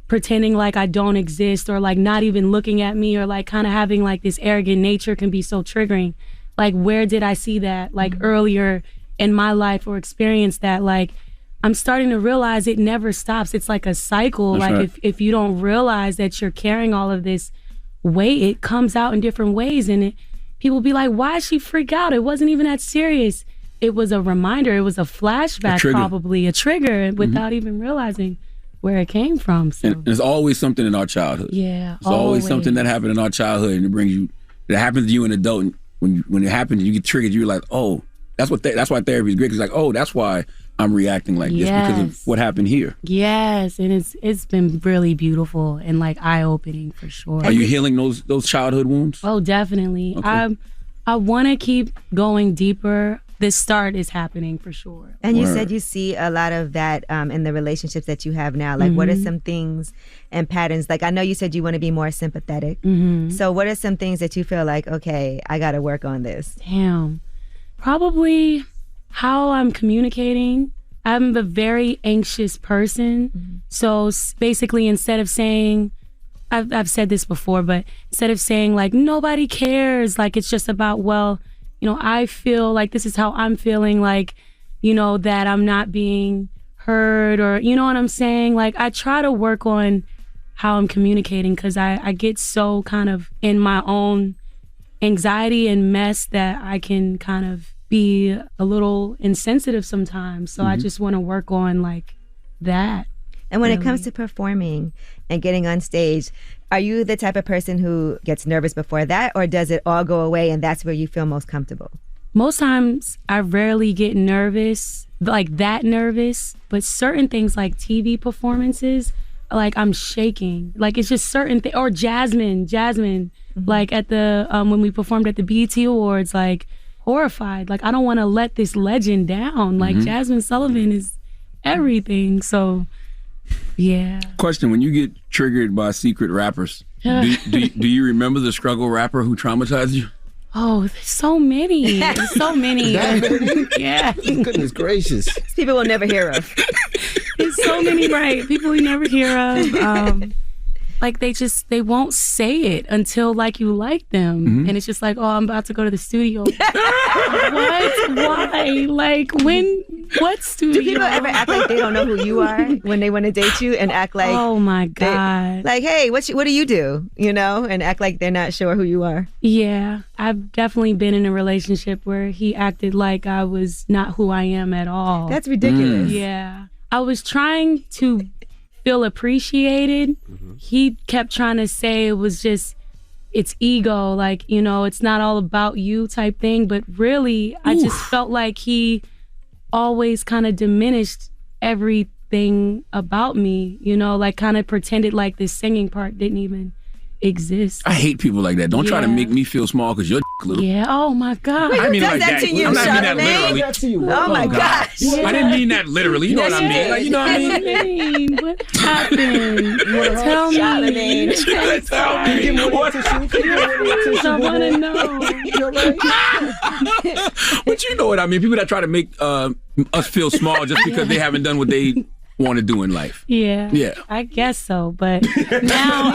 pretending I don't exist or not even looking at me or kind of having this arrogant nature can be so triggering. Where did I see that earlier in my life or experience that? I'm starting to realize it never stops. It's a cycle. That's right. if you don't realize that you're carrying all of this weight, it comes out in different ways. And people be like, why she freak out? It wasn't even that serious. It was a reminder. It was a flashback, probably a trigger without even realizing where it came from. So. And there's always something in our childhood. Yeah, There's always something that happened in our childhood and that happens to you in adult. And when it happens, you get triggered. You're like, oh, that's why therapy is great. It's oh, that's why I'm reacting like this because of what happened here. Yes, and it's been really beautiful and like eye-opening for sure. Are you healing those childhood wounds? Oh, definitely. Okay. I want to keep going deeper. This start is happening for sure. And you said you see a lot of that in the relationships that you have now. Like, what are some things and patterns? Like, I know you said you want to be more sympathetic. So what are some things that you feel like, okay, I got to work on this? Damn. Probably how I'm communicating. I'm a very anxious person. So basically, instead of saying, I've said this before, but instead of saying like, nobody cares, like it's just about, well, you know, I feel like this is how I'm feeling, like, you know, that I'm not being heard, or, you know what I'm saying? Like, I try to work on how I'm communicating because I get so kind of in my own anxiety and mess that I can kind of be a little insensitive sometimes. So I just want to work on like that. And when it comes to performing and getting on stage, are you the type of person who gets nervous before that, or does it all go away and that's where you feel most comfortable? Most times I rarely get nervous, like that nervous, but certain things like TV performances, like I'm shaking. Like it's just certain things, or Jasmine, like at the, when we performed at the BET Awards, like horrified. Like I don't want to let this legend down. Like Jasmine Sullivan is everything. So yeah. Question: when you get triggered by secret rappers, do you remember the struggle rapper who traumatized you? Oh, there's so many. There's so many. Yeah. Goodness gracious. People will never hear of. There's so many, right? People we never hear of. Like they won't say it until like you like them. And it's just like, oh, I'm about to go to the studio. What? Why? Like what studio? Do people ever act like they don't know who you are when they want to date you and act like, oh my God. Like, hey, what do you do? You know, and act like they're not sure who you are. Yeah, I've definitely been in a relationship where he acted like I was not who I am at all. That's ridiculous. Yeah. I was trying to feel appreciated. He kept trying to say it was just, it's ego, like, you know, it's not all about you type thing. But really, I just felt like he always kind of diminished everything about me, you know, like kind of pretended like this singing part didn't even exist. I hate people like that. Don't try to make me feel small because you're little. Yeah. Oh my God. I mean like that that. to you, I'm not mean that Charlamagne? literally. That to you. Oh my gosh. I didn't mean that literally. You know what I mean? Like, you know what I mean? What happened? Tell me. Charlamagne. Tell me. What? I want to know. But you know what I mean? People that try to make us feel small just because they haven't done what they want to do in life. Yeah. I guess so. But now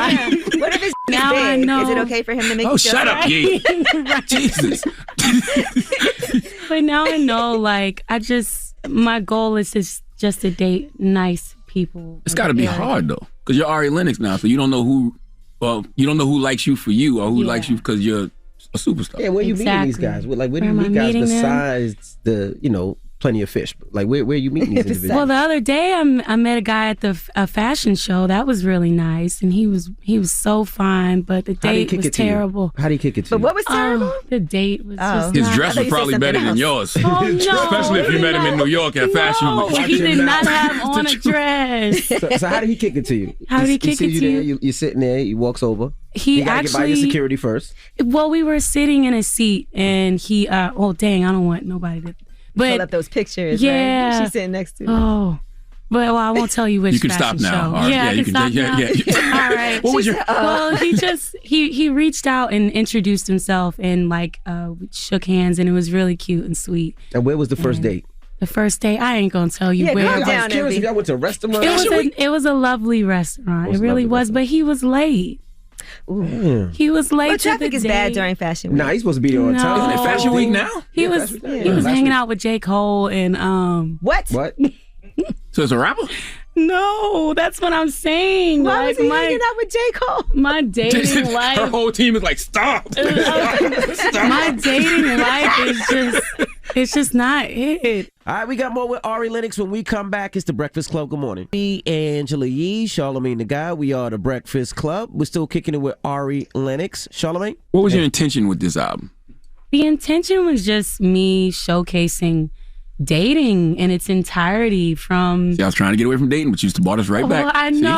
What if it's now big? I know. Is it okay for him to make you feel shut up, Yee. Right. Jesus. But now I know, like, my goal is just to date nice people. It's got to be hard though, because you're Ari Lennox now, so you don't know who likes you for you or who likes you because you're a superstar. Yeah, where you meeting these guys? Where do you meet guys besides the, you know, Plenty of Fish? Like where are you meeting these individuals? Well, the other day I met a guy at a fashion show. That was really nice, and he was so fine, but the date was terrible. How do you kick it to you? But what was terrible? The date was just his dress was probably better than yours. Oh, no, especially if you met him in New York at Fashion Week. He did not have on a dress. So how did he kick it to you? How did he kick it to you? You're sitting there. He walks over. He gotta get by your security first. Well, we were sitting in a seat, and he. Oh dang! I don't want nobody to. But pull up those pictures. Yeah, right? She's sitting next to. Oh, well, I won't tell you which. You can stop now. Show. Right. Yeah, I can stop now. Yeah. All right. What was your? Well, he reached out and introduced himself and like shook hands, and it was really cute and sweet. And where was the first date? The first date, I ain't gonna tell you where. I was curious if y'all went to a restaurant. It was a lovely restaurant. It really was, but he was late. He was late. Well, traffic is bad during Fashion Week. Nah, he's supposed to be there on time. Isn't it Fashion Week now? He was hanging out with J. Cole and What? So it's a rapper? No, that's what I'm saying. Why was he hanging out with J. Cole? My dating life. Her whole team is like, stop. My dating life it's just not it. All right, we got more with Ari Lennox when we come back. It's the Breakfast Club. Good morning. Me, Angela Yee, Charlamagne the Guy. We are the Breakfast Club. We're still kicking it with Ari Lennox. Charlamagne? What was your intention with this album? The intention was just me showcasing dating in its entirety from... See, I was trying to get away from dating, but you brought us right back. Well, I know.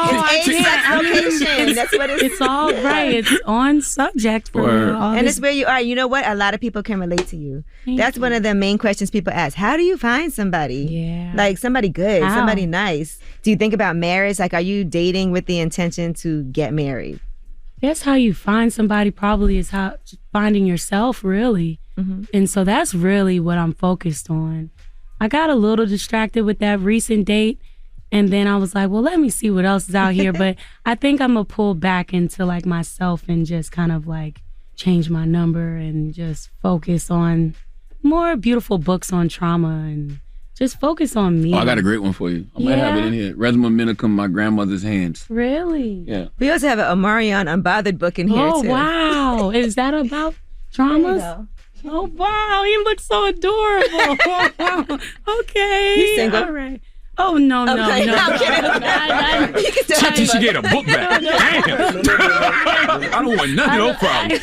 That's what it's all right. It's on subject for me. And it's where you are. You know what? A lot of people can relate to you. That's one of the main questions people ask. How do you find somebody? Yeah. Like somebody good, How? somebody nice. Do you think about marriage? Like, are you dating with the intention to get married? That's how you find somebody, probably is how finding yourself, really. And so that's really what I'm focused on. I got a little distracted with that recent date, and then I was like, well, let me see what else is out here. But I think I'm gonna pull back into like myself and just kind of like change my number and just focus on more beautiful books on trauma and just focus on me. Oh, I got a great one for you. I might have it in here. Resma Minicum, My Grandmother's Hands. Really? Yeah. We also have an Omarion Unbothered book in here, Oh, too. wow. Is that about traumas? Oh, wow. He looks so adorable. Okay. You single? All right. Oh, no. Okay, no, I'm kidding. Chucky, she get a book back. Damn. I don't want none of those problems.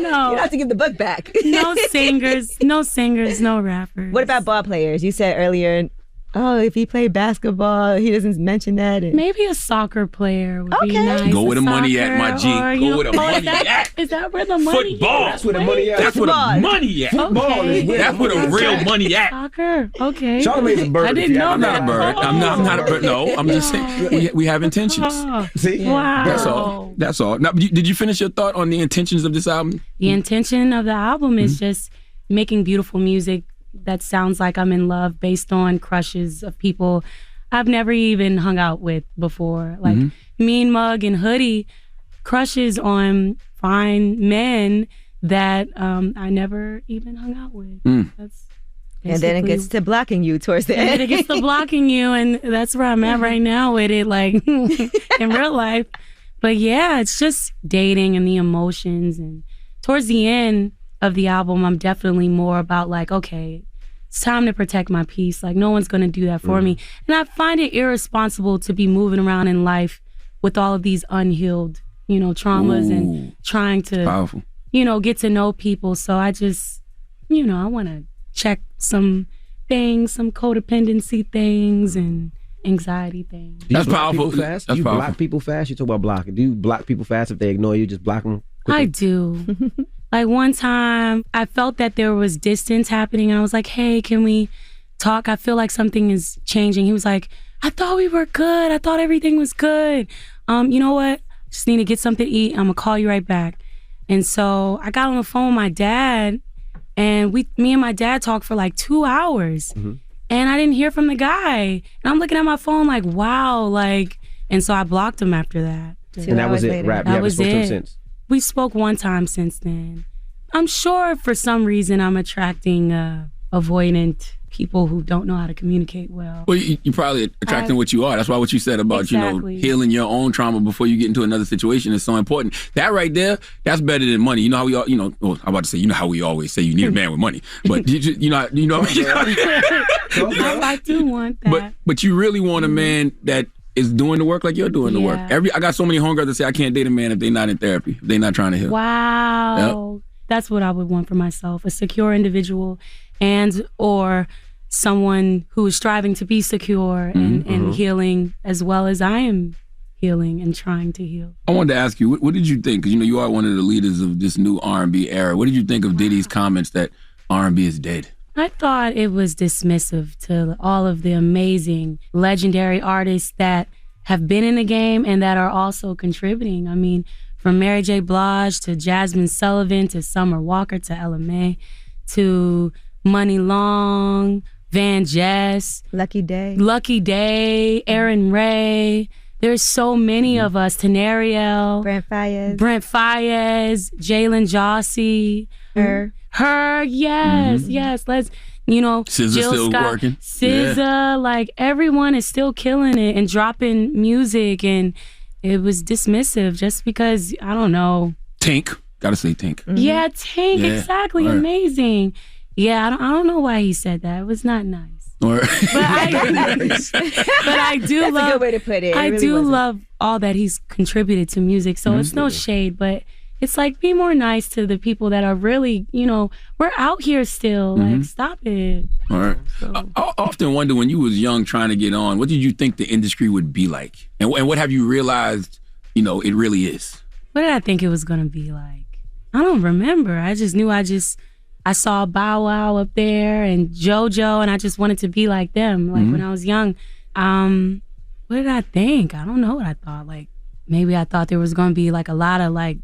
No. You have to give the book back. No singers, no rappers. What about ball players? You said earlier, if he played basketball, he doesn't mention that. Maybe a soccer player would be nice. Go where the money at, my G. Or, Go where the money at. Is that where the money Football. is? That's where the money at. That's where the money at. Football is where That's where the real money at. Soccer. Okay. Charlamagne's a bird. I didn't know I'm not a bird. I'm not a bird. No, I'm just saying we have intentions. See? Wow. That's all. Now, did you finish your thought on the intentions of this album? The intention of the album is just making beautiful music that sounds like I'm in love based on crushes of people I've never even hung out with before. Like Mean Mug and Hoodie, crushes on fine men that I never even hung out with. That's and then it gets to blocking you towards the end. And then it gets to blocking you, and that's where I'm at right now with it, like in real life. But yeah, it's just dating and the emotions. And towards the end of the album, I'm definitely more about like, okay, it's time to protect my peace. Like, no one's going to do that for me. And I find it irresponsible to be moving around in life with all of these unhealed, traumas and trying to, get to know people. So I just, I want to check some things, some codependency things and anxiety things. That's powerful. Fast? Do you block people fast? You talk about blocking. Do you block people fast if they ignore you? Just block them quickly? I do. Like one time I felt that there was distance happening and I was like, hey, can we talk? I feel like something is changing. He was like, I thought we were good. I thought everything was good. You know what? Just need to get something to eat. I'm gonna call you right back. And so I got on the phone with my dad and me and my dad talked for like 2 hours and I didn't hear from the guy. And I'm looking at my phone like, wow, and so I blocked him after that. And that was it, rap. You haven't spoken to him since? We spoke one time since then. I'm sure for some reason I'm attracting avoidant people who don't know how to communicate well. Well, you're probably attracting what you are. That's why what you said about, healing your own trauma before you get into another situation is so important. That right there, that's better than money. You know how we all, I'm about to say, how we always say you need a man with money. But you know what I mean? I do want that. But you really want a man that is doing the work like you're doing the work. I got so many homegirls that say I can't date a man if they're not in therapy, if they're not trying to heal. Wow. Yep. That's what I would want for myself, a secure individual and or someone who is striving to be secure and healing as well as I am healing and trying to heal. I wanted to ask you, what did you think? Because you are one of the leaders of this new R&B era. What did you think of Diddy's comments that R&B is dead? I thought it was dismissive to all of the amazing, legendary artists that have been in the game and that are also contributing. I mean, from Mary J. Blige to Jasmine Sullivan to Summer Walker to Ella Mai to Money Long, Van Jess, Lucky Day, Aaron Ray. There's so many of us. Tenariel, Brent Fayez, Jalen Jossie, her, yes. Let's, SZA Jill still Scott, working. SZA, like everyone is still killing it and dropping music, and it was dismissive just because, I don't know. Tink, gotta say Tink. Yeah, Tink, exactly, amazing. Yeah, I don't know why he said that. It was not nice. But I do That's love. a good way to put it. I do love all that he's contributed to music. So it's no shade, but it's like, be more nice to the people that are really, we're out here still. Like, stop it. All right. I often wonder, when you was young trying to get on, what did you think the industry would be like? And what have you realized, it really is? What did I think it was going to be like? I don't remember. I just knew I saw Bow Wow up there and JoJo, and I just wanted to be like them. Like when I was young. What did I think? I don't know what I thought. Like, maybe I thought there was going to be like a lot of like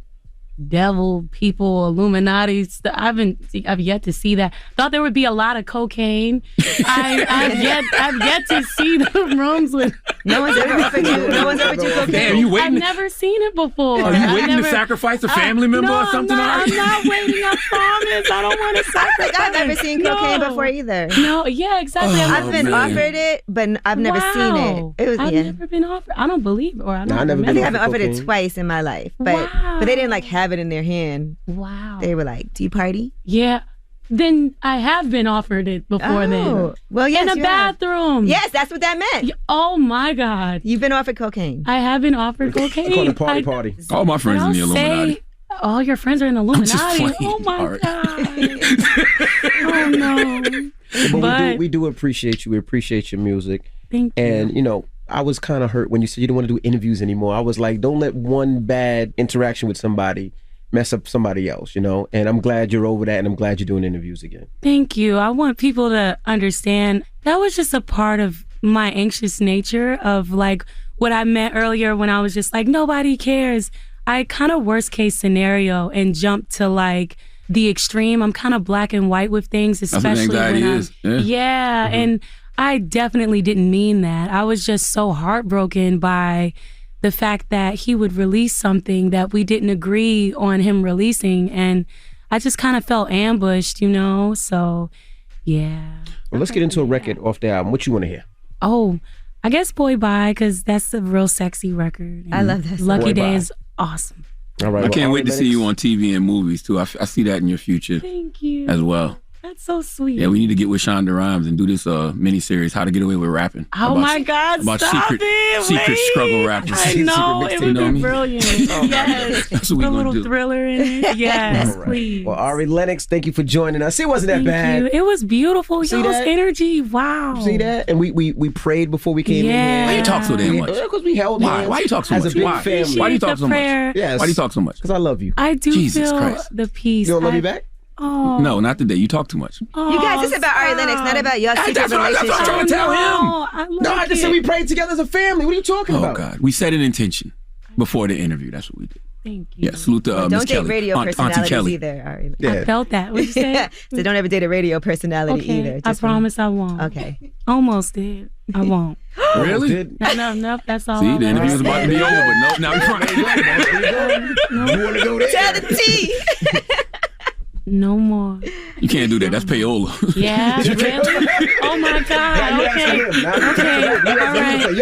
devil people, Illuminati stuff. I've yet to see that. Thought there would be a lot of cocaine. I've yet to see the rooms with. No one's ever offered you cocaine. Damn, you waiting? I've never seen it before. Are you waiting to sacrifice a family member or something? I'm not waiting. I promise. I don't want to sacrifice. I don't think I've ever seen cocaine before either. No, yeah, exactly. I've been offered it, but I've never seen it. I've never been offered. I don't believe it, or I don't remember. I think I've been offered it twice in my life, but they didn't like have it in their hand. Wow. They were like, "Do you party?" Yeah. Then I have been offered it before then. Well, yes, in a bathroom. Yes, that's what that meant. Oh my God. You've been offered cocaine. I have been offered cocaine. I call it party. All my friends in the Illuminati. All your friends are in the Illuminati. Oh my God. Oh no. But we do appreciate you. We appreciate your music. Thank you. And I was kind of hurt when you said you didn't want to do interviews anymore. I was like, don't let one bad interaction with somebody mess up somebody else, and I'm glad you're over that, and I'm glad you're doing interviews again. Thank you. I want people to understand that was just a part of my anxious nature of like what I meant earlier when I was just like, nobody cares. I kind of worst case scenario and jumped to like the extreme. I'm kind of black and white with things, especially that's what anxiety when is. Yeah. And I definitely didn't mean that. I was just so heartbroken by the fact that he would release something that we didn't agree on him releasing. And I just kind of felt ambushed, So, yeah. Well, let's get into a record off the album. What you want to hear? Oh, I guess Boy Bye, because that's a real sexy record. I love that song. Lucky Boy Day Bye. is awesome. All right. I can't wait to see you on TV and movies, too. I see that in your future. Thank you. As well. That's so sweet. Yeah, we need to get with Shonda Rhimes and do this mini-series, How to Get Away with Rapping. Oh my God, about stop secret struggle rappers. I know, it would be brilliant. Yes. That's what we a gonna little do. thriller in it. Yes, All right. please. Well, Ari Lennox, thank you for joining us. It wasn't that Thank bad. you. It was beautiful. See Y'all's that? energy. Wow. See that? And we prayed before we came in here. Why you talk so damn much? Because we held hands. Why you talk so as much? a big Why? family. Why do you talk The so much? prayer. Yes. Why do you talk so much? Because I love you. I do Jesus feel Christ. the peace. You don't love me back? Oh. No, not today. You talk too much. You guys, this is about Ari Lennox, not about your secret That's what relationship. I'm trying to tell him. I just said we prayed together as a family. What are you talking Oh, about? God. We set an intention before the interview. That's what we did. Thank you. Yeah, salute to Miss Don't date Kelly. radio Auntie personalities Kelly. either, Ari. I felt that. What you say? So don't ever date a radio personality Okay, either. I promise I won't. Okay. Almost did. I won't. Really? No, that's all. See, I the want. interview was about to be over, but no, now we're trying. You want to go there? Tell the T. No more. You can't do that. That's payola. Yeah, really? Oh my God. Okay. All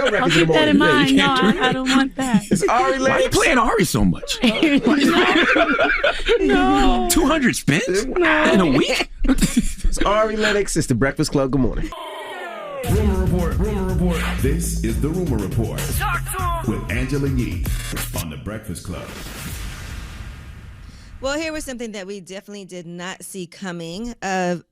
right. I'll keep that in mind. No, I don't want that. It's Ari Why are you Lennox. playing Ari so much? No. 200 spins in a week? It's Ari Lennox. It's the Breakfast Club. Good morning. Rumor report. This is the Rumor Report with Angela Yee on the Breakfast Club. Well, here was something that we definitely did not see coming of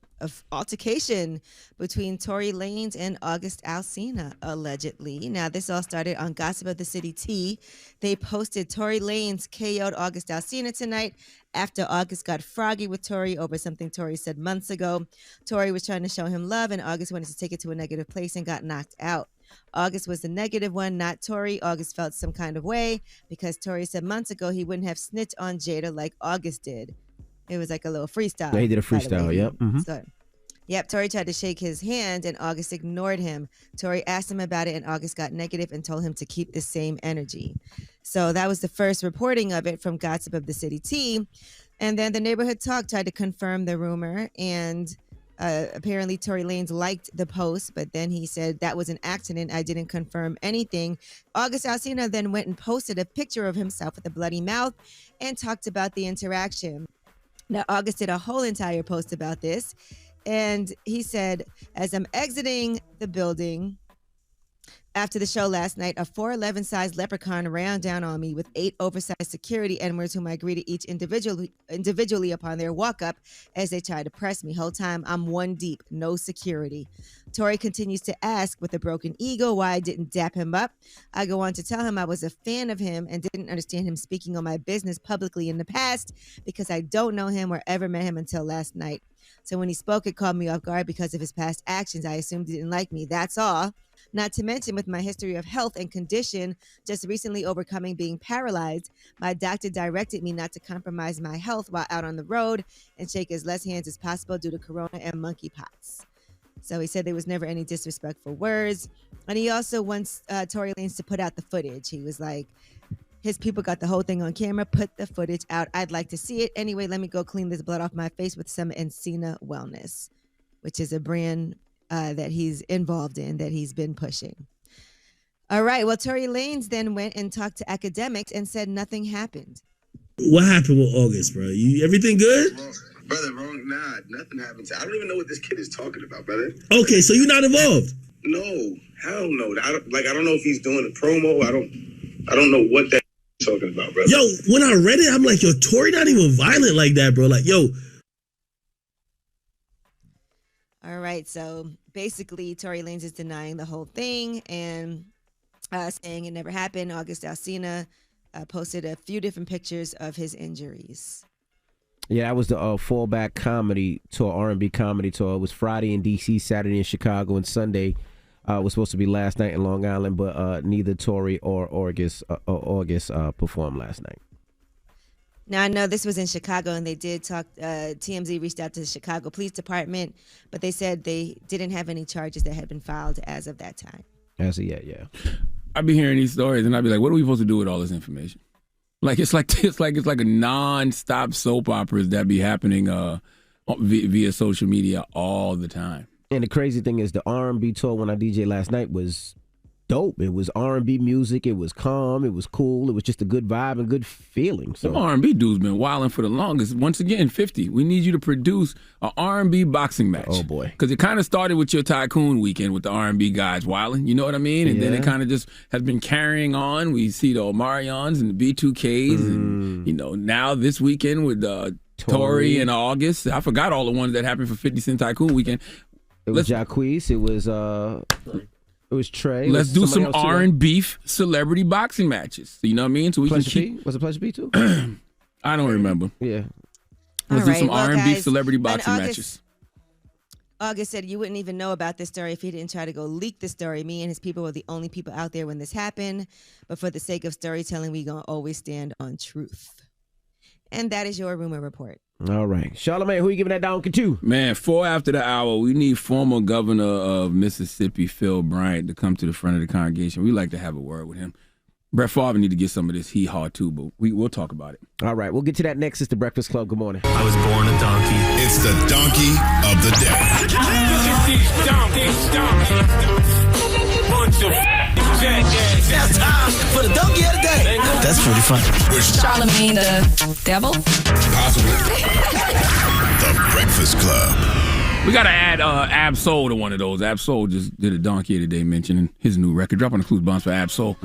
altercation between Tory Lanez and August Alsina, allegedly. Now, this all started on Gossip of the City T. They posted Tory Lanez KO'd August Alsina tonight after August got froggy with Tory over something Tory said months ago. Tory was trying to show him love, and August wanted to take it to a negative place and got knocked out. August was the negative one, not Tory. August felt some kind of way because Tory said months ago he wouldn't have snitched on Jada like August did. It was like a little freestyle. Yeah, he did a by the freestyle, way. yep. Mm-hmm. So, yep, Tory tried to shake his hand and August ignored him. Tory asked him about it and August got negative and told him to keep the same energy. So that was the first reporting of it from Gossip of the City T. And then the Neighborhood Talk tried to confirm the rumor, and apparently Tory Lanez liked the post, but then he said that was an accident. I didn't confirm anything. August Alsina then went and posted a picture of himself with a bloody mouth and talked about the interaction. Now, August did a whole entire post about this, and he said, as I'm exiting the building, after the show last night, a 4'11" sized leprechaun ran down on me with 8 oversized security N-words whom I greeted each individually upon their walk up as they tried to press me. Whole time, I'm one deep, no security. Tory continues to ask with a broken ego why I didn't dap him up. I go on to tell him I was a fan of him and didn't understand him speaking on my business publicly in the past because I don't know him or ever met him until last night. So when he spoke, it caught me off guard because of his past actions. I assumed he didn't like me. That's all. Not to mention with my history of health and condition, just recently overcoming being paralyzed, my doctor directed me not to compromise my health while out on the road and shake as less hands as possible due to corona and monkeypox. So he said there was never any disrespectful words. And he also wants Tory Lanez to put out the footage. He was like, his people got the whole thing on camera. Put the footage out. I'd like to see it. Anyway, let me go clean this blood off my face with some Encina Wellness, which is a brand that he's involved in, that he's been pushing. All right. Well, Tory Lanez then went and talked to academics and said nothing happened. What happened with August, bro? Everything good? Brother, wrong. Nah, nothing happened. I don't even know what this kid is talking about, brother. Okay, so you're not involved? No, hell no. I don't know if he's doing a promo. I don't know what that he's talking about, brother. Yo, when I read it, I'm like, yo, Tory not even violent like that, bro. Like, yo. All right, so basically, Tory Lanez is denying the whole thing and saying it never happened. August Alsina posted a few different pictures of his injuries. Yeah, that was the fallback comedy tour, R&B comedy tour. It was Friday in D.C., Saturday in Chicago, and Sunday was supposed to be last night in Long Island, but neither Tory or August performed last night. Now, I know this was in Chicago, and they did talk, TMZ reached out to the Chicago Police Department, but they said they didn't have any charges that had been filed as of that time. As of yet, yeah. I'd be hearing these stories, and I'd be like, what are we supposed to do with all this information? Like, it's like a non-stop soap operas that be happening via social media all the time. And the crazy thing is the R&B tour when I DJ last night was dope. It was R&B music. It was calm. It was cool. It was just a good vibe and good feeling. So some R&B dudes been wilding for the longest. Once again, 50. We need you to produce an R&B boxing match. Oh boy, because it kind of started with your Tycoon weekend with the R&B guys wilding. You know what I mean? And then it kind of just has been carrying on. We see the Omarions and the B2Ks, and now this weekend with Tory and August. I forgot all the ones that happened for 50 Cent Tycoon weekend. It was Jacquees. It was Trey. Let's do some R&B celebrity boxing matches. You know what I mean? So we Pleasure P? Was it Pleasure P too? I don't remember. Yeah. Let's do some R&B celebrity boxing matches. August said you wouldn't even know about this story if he didn't try to go leak the story. Me and his people were the only people out there when this happened. But for the sake of storytelling, we gonna always stand on truth. And that is your rumor report. All right. Charlamagne, who you giving that donkey to? Man, 4 after the hour, we need former governor of Mississippi, Phil Bryant, to come to the front of the congregation. We like to have a word with him. Brett Favre need to get some of this hee-haw too, but we'll talk about it. All right. We'll get to that next. It's the Breakfast Club. Good morning. I was born a donkey. It's the donkey of the day. That's time for the donkey of the day. That's pretty funny. Charlamagne the devil? Possibly. The Breakfast Club. We got to add Ab Soul to one of those. Ab Soul just did a donkey of the day mentioning his new record. Drop on the clues bombs for Ab Soul.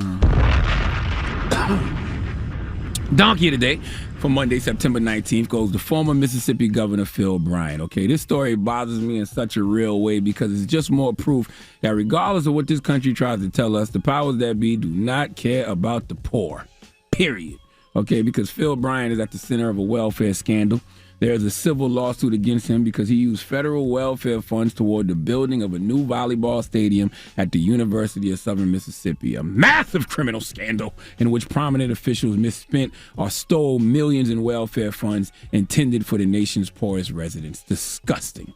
Donkey of the day for Monday, September 19th goes to former Mississippi Governor Phil Bryant. Okay, this story bothers me in such a real way because it's just more proof that regardless of what this country tries to tell us, the powers that be do not care about the poor, period. Okay, because Phil Bryant is at the center of a welfare scandal. There's a civil lawsuit against him because he used federal welfare funds toward the building of a new volleyball stadium at the University of Southern Mississippi. A massive criminal scandal in which prominent officials misspent or stole millions in welfare funds intended for the nation's poorest residents. Disgusting.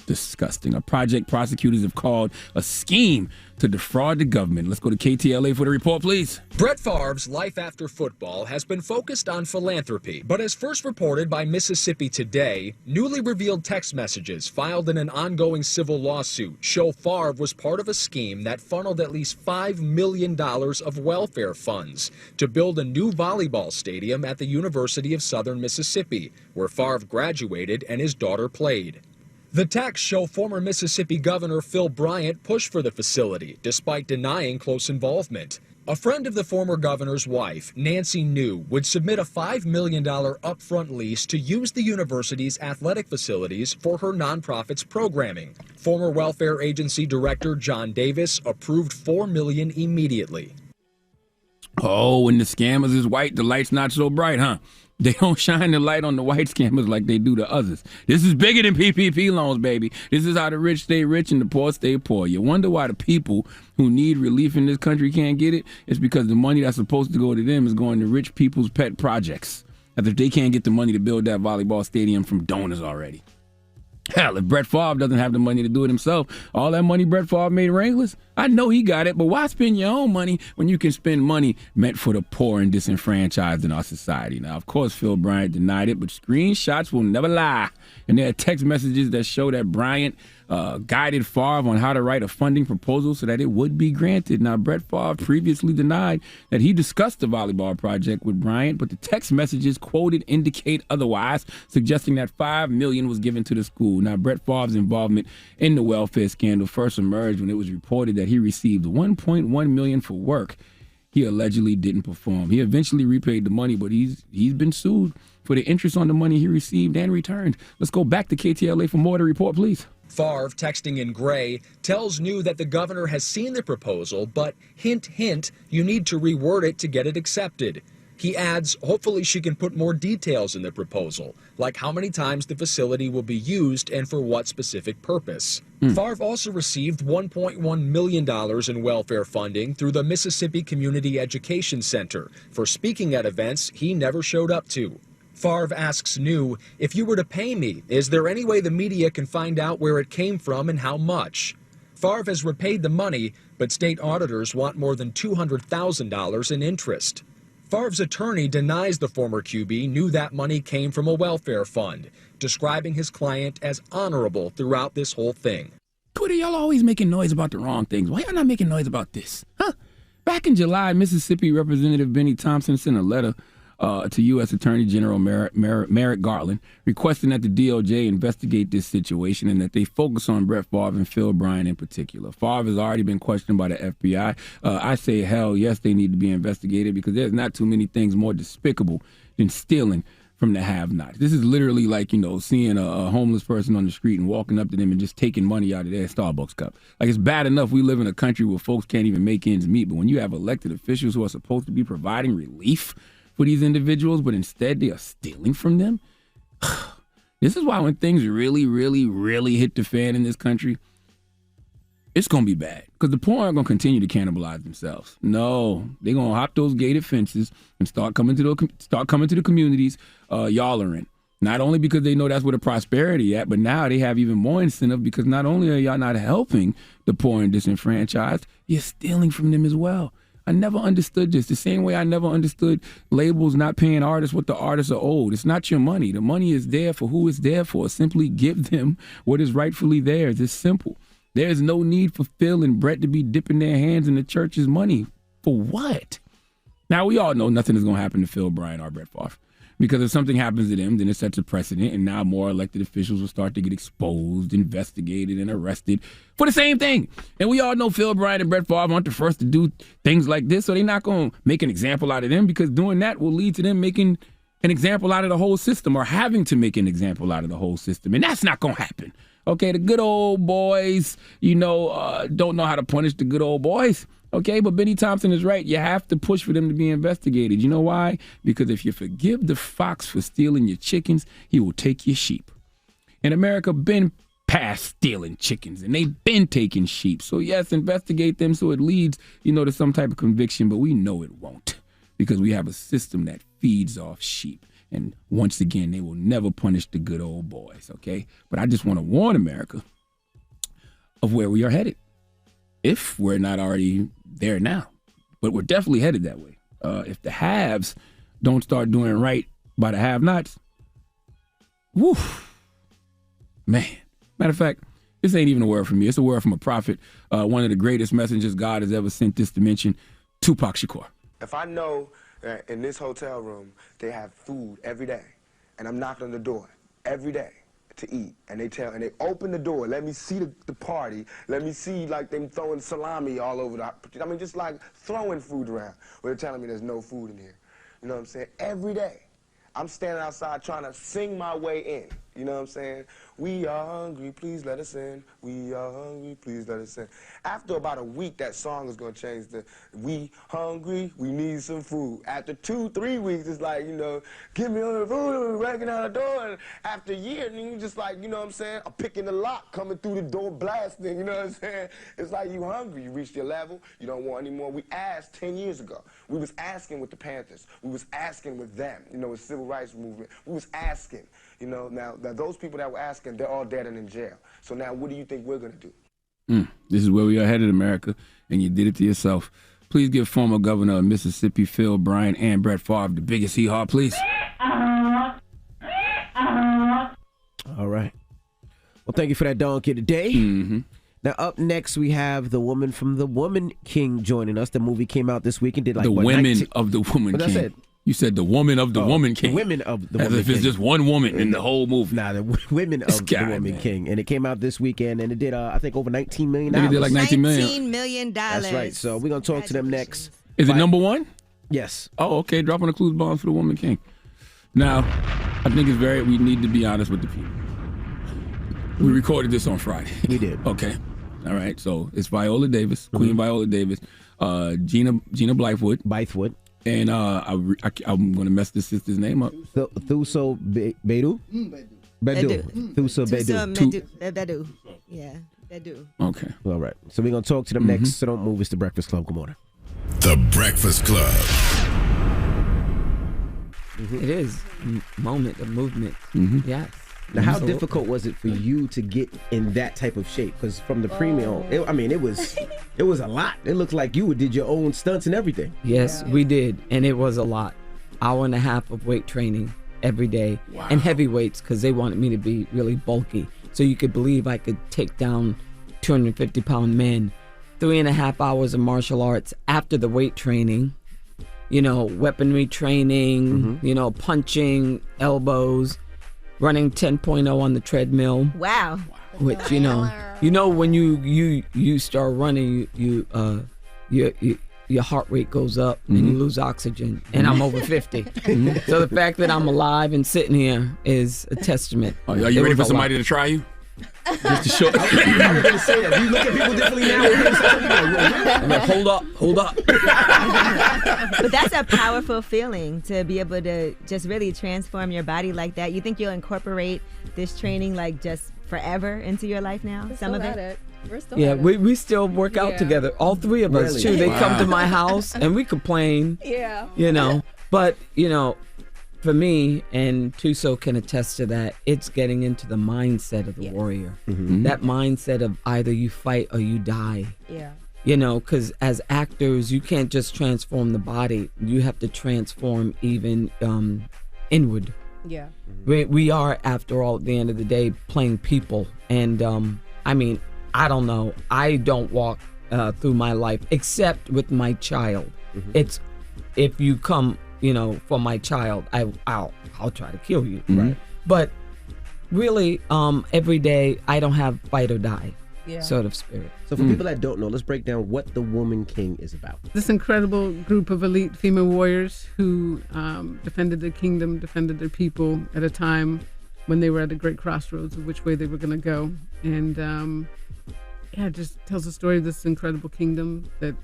Disgusting. A project prosecutors have called a scheme to defraud the government. Let's go to KTLA for the report, please. Brett Favre's life after football has been focused on philanthropy, but as first reported by Mississippi Today, newly revealed text messages filed in an ongoing civil lawsuit show Favre was part of a scheme that funneled at least $5 million of welfare funds to build a new volleyball stadium at the University of Southern Mississippi, where Favre graduated and his daughter played. The texts show former Mississippi Governor Phil Bryant pushed for the facility, despite denying close involvement. A friend of the former governor's wife, Nancy New, would submit a $5 million upfront lease to use the university's athletic facilities for her nonprofit's programming. Former welfare agency director John Davis approved $4 million immediately. Oh, when the scammers is white, the light's not so bright, huh? They don't shine the light on the white scammers like they do the others. This is bigger than PPP loans, baby. This is how the rich stay rich and the poor stay poor. You wonder why the people who need relief in this country can't get it? It's because the money that's supposed to go to them is going to rich people's pet projects. As if they can't get the money to build that volleyball stadium from donors already. Hell, if Brett Favre doesn't have the money to do it himself, all that money Brett Favre made Wranglers, I know he got it, but why spend your own money when you can spend money meant for the poor and disenfranchised in our society? Now, of course, Phil Bryant denied it, but screenshots will never lie. And there are text messages that show that Bryant guided Favre on how to write a funding proposal so that it would be granted. Now, Brett Favre previously denied that he discussed the volleyball project with Bryant, but the text messages quoted indicate otherwise, suggesting that $5 million was given to the school. Now, Brett Favre's involvement in the welfare scandal first emerged when it was reported that he received $1.1 million for work he allegedly didn't perform. He eventually repaid the money, but he's been sued for the interest on the money he received and returned. Let's go back to KTLA for more to report, please. Favre, texting in gray, tells New that the governor has seen the proposal, but hint, hint, you need to reword it to get it accepted. He adds, hopefully she can put more details in the proposal, like how many times the facility will be used and for what specific purpose. Favre also received $1.1 million in welfare funding through the Mississippi Community Education Center for speaking at events he never showed up to. Favre asks New, if you were to pay me, is there any way the media can find out where it came from and how much? Favre has repaid the money, but state auditors want more than $200,000 in interest. Favre's attorney denies the former QB knew that money came from a welfare fund, describing his client as honorable throughout this whole thing. Twitter, y'all always making noise about the wrong things. Why y'all not making noise about this? Huh? Back in July, Mississippi Representative Benny Thompson sent a letter to U.S. Attorney General Merrick Garland, requesting that the DOJ investigate this situation and that they focus on Brett Favre and Phil Bryant in particular. Favre has already been questioned by the FBI. I say, hell, yes, they need to be investigated because there's not too many things more despicable than stealing from the have-nots. This is literally like, seeing a homeless person on the street and walking up to them and just taking money out of their Starbucks cup. Like, it's bad enough we live in a country where folks can't even make ends meet, but when you have elected officials who are supposed to be providing relief for these individuals, but instead they are stealing from them. This is why when things really, really, really hit the fan in this country, it's going to be bad because the poor aren't going to continue to cannibalize themselves. No, they're going to hop those gated fences and start coming to the communities y'all are in. Not only because they know that's where the prosperity at, but now they have even more incentive because not only are y'all not helping the poor and disenfranchised, you're stealing from them as well. I never understood this. The same way I never understood labels not paying artists what the artists are owed. It's not your money. The money is there for who it's there for. Simply give them what is rightfully theirs. It's simple. There is no need for Phil and Brett to be dipping their hands in the church's money. For what? Now, we all know nothing is going to happen to Phil Bryant or Brett Favre. Because if something happens to them, then it sets a precedent, and now more elected officials will start to get exposed, investigated, and arrested for the same thing. And we all know Phil Bryant and Brett Favre aren't the first to do things like this, so they're not going to make an example out of them because doing that will lead to them making an example out of the whole system or having to make an example out of the whole system. And that's not going to happen. Okay, the good old boys, don't know how to punish the good old boys. Okay, but Benny Thompson is right. You have to push for them to be investigated. You know why? Because if you forgive the fox for stealing your chickens, he will take your sheep. And America been past stealing chickens, and they've been taking sheep. So yes, investigate them so it leads, to some type of conviction, but we know it won't because we have a system that feeds off sheep. And once again, they will never punish the good old boys, okay? But I just want to warn America of where we are headed, if we're not already there now. But we're definitely headed that way. If the haves don't start doing right by the have-nots, woo, man. Matter of fact, this ain't even a word from me. It's a word from a prophet, one of the greatest messengers God has ever sent this dimension, Tupac Shakur. If I know that in this hotel room they have food every day, and I'm knocking on the door every day to eat, and they open the door, let me see the party, let me see like them throwing salami all over I mean, just like throwing food around. Well, they're telling me there's no food in here. You know what I'm saying? Every day, I'm standing outside trying to sing my way in. You know what I'm saying? We are hungry, please let us in. We are hungry, please let us in. After about a week, that song is going to change to, we hungry, we need some food. After 2-3 weeks, it's like, you know, give me all the food, breaking out the door. And after a year, then you just like, you know what I'm saying, I'm picking the lock, coming through the door, blasting, you know what I'm saying? It's like you hungry, you reached your level, you don't want any more. We asked 10 years ago. We was asking with the Panthers. We was asking with them, you know, with civil rights movement. We was asking. You know, now those people that were asking, they're all dead and in jail. So now what do you think we're going to do? This is where we are headed, America, and you did it to yourself. Please give former governor of Mississippi, Phil Bryant, and Brett Favre the biggest hee-haw, please. All right. Well, thank you for that donkey today. Mm-hmm. Now, up next, we have the woman from The Woman King joining us. The movie came out this week and did like the women of The Woman King. What I said? You said the woman of the Woman King. The women of the As Woman if it's King. just one woman in the whole movie. Nah, the women of the Woman King. And it came out this weekend, and it did, I think, over $19 million. I think it did like $19 million. $19 million. That's right. So we're going to talk to them next. Is it number one? Yes. Oh, okay. Dropping the clues bomb for the Woman King. Now, I think it's we need to be honest with the people. We recorded this on Friday. We did. Okay. All right. So it's Viola Davis, Queen Viola Davis, Gina Blythewood. And I'm going to mess this sister's name up. Thuso Bedu? Bedu. Thuso Bedu. Bedu. Yeah, Bedu. Okay. All right. So we're going to talk to them next. So don't move. It's The Breakfast Club. Good morning. The Breakfast Club. It is a moment of movement. Yes. Now, how difficult was it for you to get in that type of shape? Because from the premium, it was a lot. It looked like you did your own stunts and everything. Yes, we did, and it was a lot. Hour and a half of weight training every day, and heavy weights because they wanted me to be really bulky. So you could believe I could take down 250-pound men. 3.5 hours of martial arts after the weight training. You know, weaponry training. You know, punching, elbows. Running 10.0 on the treadmill. Wow. Which you know when you start running, your heart rate goes up and you lose oxygen. And I'm over 50. So the fact that I'm alive and sitting here is a testament. Are you ready for somebody to try you? Just to show. I'm going to say that. You look at people differently now. I'm like, hold up. But that's a powerful feeling to be able to just really transform your body like that. You think you'll incorporate this training like just forever into your life now? Some of it? We're still we still work out together. All three of us too. They come to my house and we complain. Yeah. You know, but you know, for me, and Tuso can attest to that, it's getting into the mindset of the warrior. That mindset of either you fight or you die. Yeah. You know, because as actors, you can't just transform the body. You have to transform even inward. Yeah. We are, after all, at the end of the day, playing people. And I mean, I don't know. I don't walk through my life except with my child. It's if you come, you know, for my child, I'll try to kill you, right? But really, every day I don't have fight or die sort of spirit. So for people that don't know, let's break down what The Woman King is about. This incredible group of elite female warriors who defended their kingdom, defended their people at a time when they were at a great crossroads of which way they were going to go. And it just tells the story of this incredible kingdom that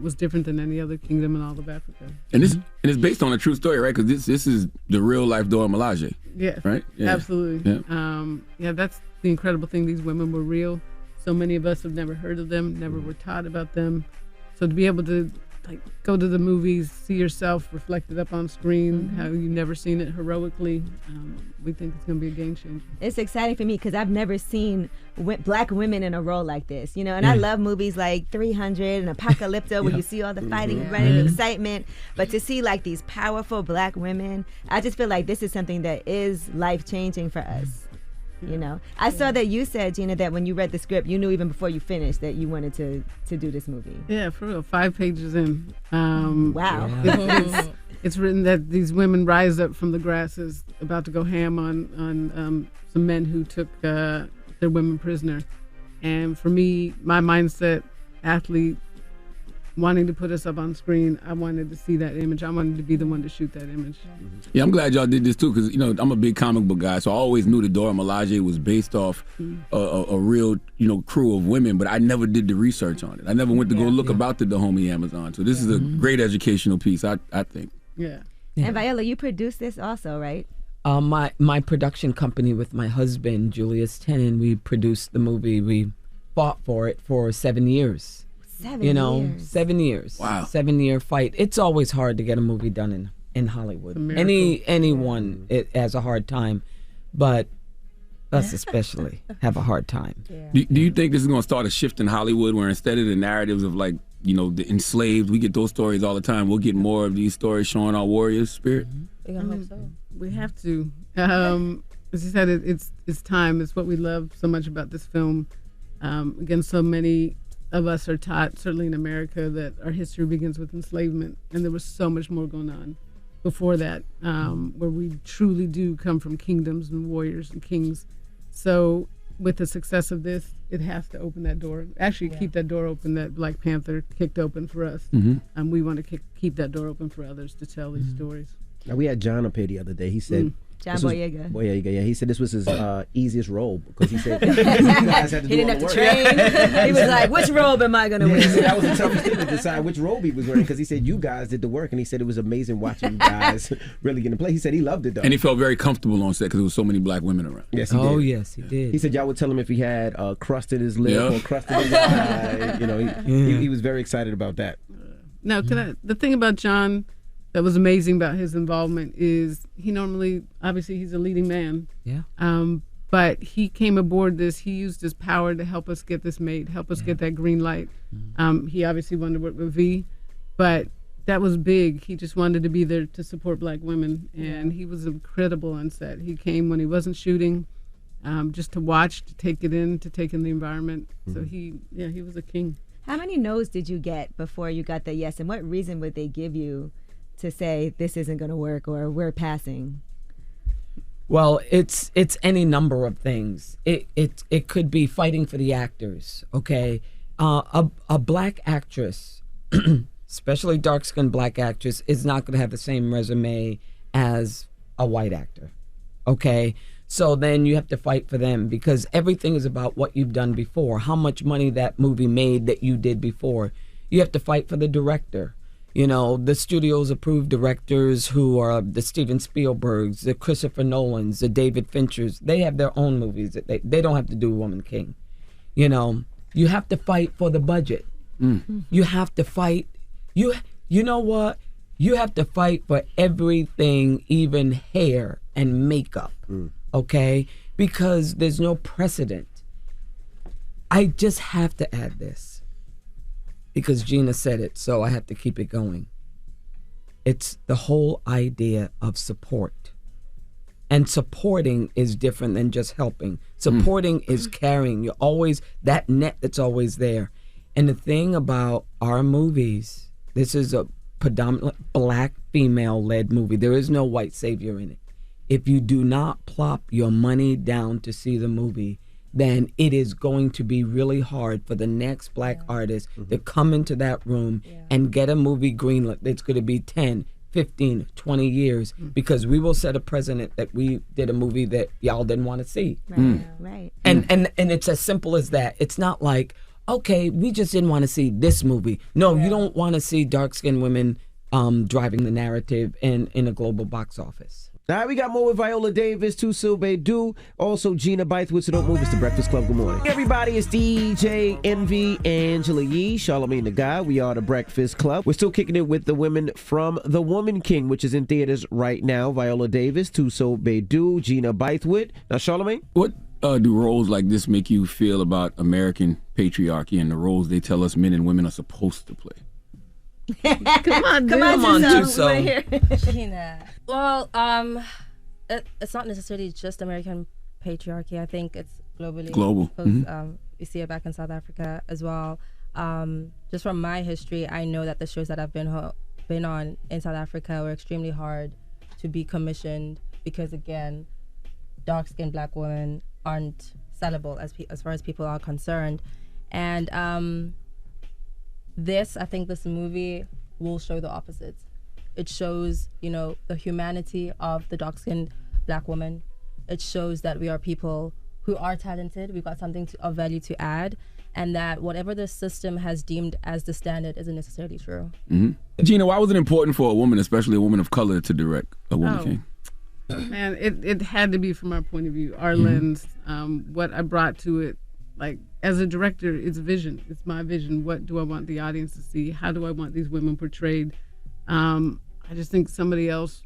was different than any other kingdom in all of Africa. And it's based on a true story, right? Because this is the real life Dora Milaje. Yeah, right. Yeah. Absolutely. Yeah. That's the incredible thing. These women were real. So many of us have never heard of them, never were taught about them. So to be able to go to the movies, see yourself reflected up on screen, how you've never seen it heroically, we think it's going to be a game changer. It's exciting for me because I've never seen black women in a role like this, you know, and I love movies like 300 and Apocalypto where you see all the fighting and running and excitement, but to see like these powerful black women, I just feel like this is something that is life-changing for us. You know, I saw that you said, Gina, that when you read the script, you knew even before you finished that you wanted to do this movie. Yeah, for real. 5 pages in. Wow. it's written that these women rise up from the grasses, about to go ham on some men who took their women prisoner. And for me, my mindset, athlete, wanting to put us up on screen, I wanted to see that image. I wanted to be the one to shoot that image. Yeah, I'm glad y'all did this too, because I'm a big comic book guy, so I always knew that Dora Milaje was based off a real crew of women, but I never did the research on it. I never went to go look about the Dahomey Amazon. So this is a great educational piece, I think. Yeah. And Viola, you produced this also, right? My production company with my husband Julius Tenen, we produced the movie. We fought for it for 7 years. 7 years. 7 years. Wow. 7-year fight. It's always hard to get a movie done in Hollywood. Anyone it has a hard time, but us especially have a hard time. Do you think this is going to start a shift in Hollywood, where instead of the narratives of the enslaved, we get those stories all the time, we'll get more of these stories showing our warriors' spirit? I hope so. We have to. As you said, it's time. It's what we love so much about this film. Again, so many of us are taught, certainly in America, that our history begins with enslavement, and there was so much more going on before that, where we truly do come from kingdoms and warriors and kings. So with the success of this, it has to open that door. Actually, keep that door open that Black Panther kicked open for us. We want to keep that door open for others to tell these stories. Now, we had John up here the other day. He said, John Boyega. Yeah. He said this was his easiest role, because he said you guys had to He do didn't all have the to work. train. He was like, which robe am I going to He wear? said that was the toughest thing, to decide which robe he was wearing, because he said you guys did the work, and he said it was amazing watching you guys really get in play. He said he loved it, though. And he felt very comfortable on set because there was so many black women around. Yes, he did. Oh, yes, he did. He said y'all would tell him if he had crust in his lip Yeah. or crust in his eye. He was very excited about that. Now, the thing about John that was amazing about his involvement is he normally, obviously, he's a leading man. Yeah. But he came aboard this. He used his power to help us get this made, help us get that green light. He obviously wanted to work with V, but that was big. He just wanted to be there to support Black women, and he was incredible on set. He came when he wasn't shooting, just to watch, to take it in, to take in the environment. So he was a king. How many no's did you get before you got the yes, and what reason would they give you to say this isn't going to work or we're passing? Well, it's any number of things. It could be fighting for the actors. Okay, a black actress, especially dark-skinned black actress, is not going to have the same resume as a white actor. Okay, so then you have to fight for them, because everything is about what you've done before, how much money that movie made that you did before. You have to fight for the director. The studios approve directors who are the Steven Spielbergs, the Christopher Nolans, the David Finchers. They have their own movies that they don't have to do Woman King. You have to fight for the budget. You have to fight. You know what? You have to fight for everything, even hair and makeup. Okay? Because there's no precedent. I just have to add this, because Gina said it, so I have to keep it going. It's the whole idea of support. And supporting is different than just helping. Supporting is carrying. You're always, that net that's always there. And the thing about our movies, this is a predominantly black female-led movie. There is no white savior in it. If you do not plop your money down to see the movie, then it is going to be really hard for the next black artist to come into that room and get a movie greenlit. It's going to be 10, 15, 20 years, because we will set a precedent that we did a movie that y'all didn't want to see. Right. And it's as simple as that. It's not like, okay, we just didn't want to see this movie. No, you don't want to see dark-skinned women driving the narrative in a global box office. All right, we got more with Viola Davis, Tusil Beidou, also Gina Bythwood, so don't move. It's the Breakfast Club. Good morning. Everybody, it's DJ Envy, Angela Yee, Charlamagne the Guy. We are the Breakfast Club. We're still kicking it with the women from The Woman King, which is in theaters right now. Viola Davis, Tusil Beidou, Gina Bythwood. Now, Charlamagne? What do roles like this make you feel about American patriarchy and the roles they tell us men and women are supposed to play? Come on, Tuso. Gina. Well, it's not necessarily just American patriarchy. I think it's globally. Global. Because, we see it back in South Africa as well. Just from my history, I know that the shows that I've been been on in South Africa were extremely hard to be commissioned because, again, dark-skinned Black women aren't sellable as far as people are concerned. And I think this movie will show the opposites. It shows, the humanity of the dark-skinned Black woman. It shows that we are people who are talented, we've got something of value to add, and that whatever the system has deemed as the standard isn't necessarily true. Mm-hmm. Gina, why was it important for a woman, especially a woman of color, to direct A Woman King? Man, it had to be from our point of view, our lens, what I brought to it. Like, as a director, it's vision. It's my vision. What do I want the audience to see? How do I want these women portrayed? I just think somebody else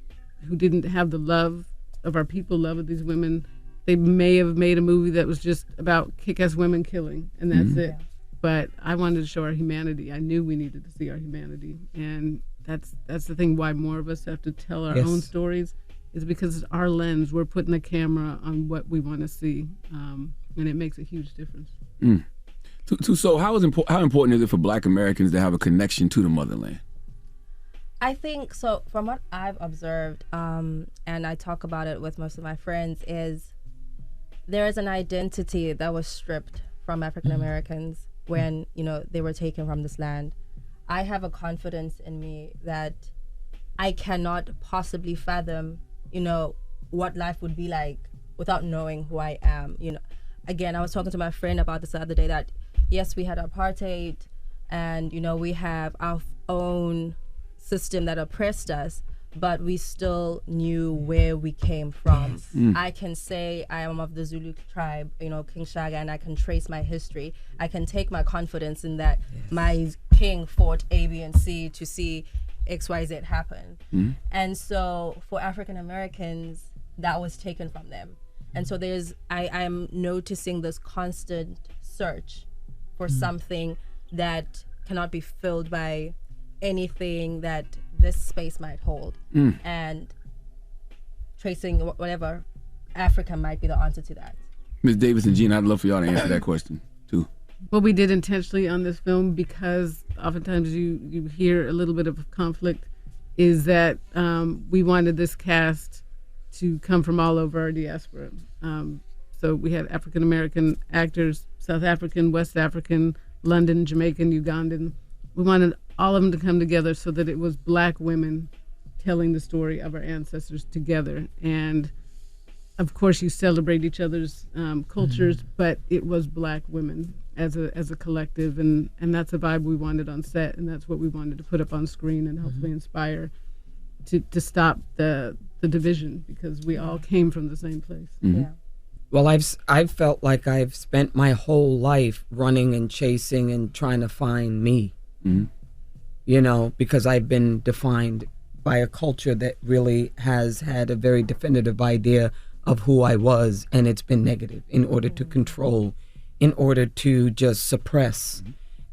who didn't have the love of our people, love of these women, they may have made a movie that was just about kick-ass women killing, and that's it. But I wanted to show our humanity. I knew we needed to see our humanity, and that's the thing why more of us have to tell our own stories, is because it's our lens. We're putting the camera on what we want to see, and it makes a huge difference. So how important is it for Black Americans to have a connection to the motherland? I think so. From what I've observed, and I talk about it with most of my friends, is there is an identity that was stripped from African Americans when they were taken from this land. I have a confidence in me that I cannot possibly fathom, what life would be like without knowing who I am. Again, I was talking to my friend about this the other day, that yes, we had apartheid, and we have our own system that oppressed us, but we still knew where we came from. I can say I am of the Zulu tribe, King Shaka, and I can trace my history. I can take my confidence in that my king fought A, B, and C to see X, Y, Z happen. And so for African Americans, that was taken from them. And so I'm noticing this constant search for something that cannot be filled by anything that this space might hold, and tracing whatever Africa might be the answer to that. Ms. Davis and Gina, I'd love for y'all to answer that question too. What we did intentionally on this film, because oftentimes you hear a little bit of conflict, is that we wanted this cast to come from all over our diaspora. So we had African American actors, South African, West African, London, Jamaican, Ugandan. We wanted all of them to come together so that it was Black women telling the story of our ancestors together. And of course you celebrate each other's cultures, but it was Black women as a collective, and that's a vibe we wanted on set, and that's what we wanted to put up on screen and hopefully inspire to stop the division, because we all came from the same place. Well, I've felt like I've spent my whole life running and chasing and trying to find me. Because I've been defined by a culture that really has had a very definitive idea of who I was, and it's been negative in order to control, in order to just suppress.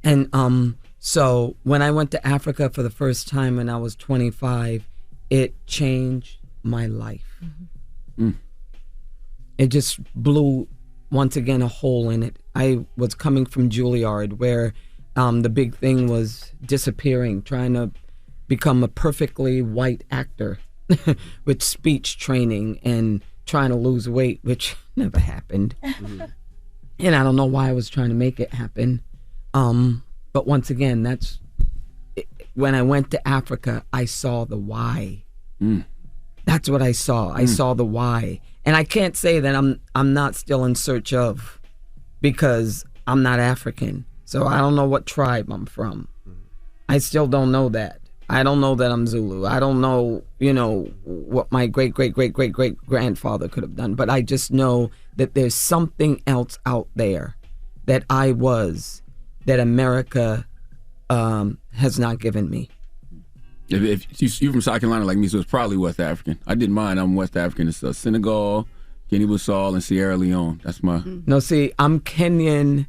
And so when I went to Africa for the first time when I was 25, it changed my life. It just blew, once again, a hole in it. I was coming from Juilliard, where the big thing was disappearing, trying to become a perfectly white actor with speech training and trying to lose weight, which never happened. And I don't know why I was trying to make it happen. But once again, when I went to Africa, I saw the why. That's what I saw. I saw the why. And I can't say that I'm not still in search of, because I'm not African. So I don't know what tribe I'm from. I still don't know that. I don't know that I'm Zulu. I don't know, what my great-great-great-great-great-grandfather could have done. But I just know that there's something else out there that I was, that America has not given me. If you're from South Carolina like me, so it's probably West African. I did mine. I'm West African. It's Senegal, Guinea-Bissau, and Sierra Leone. That's my... No, see, I'm Kenyan,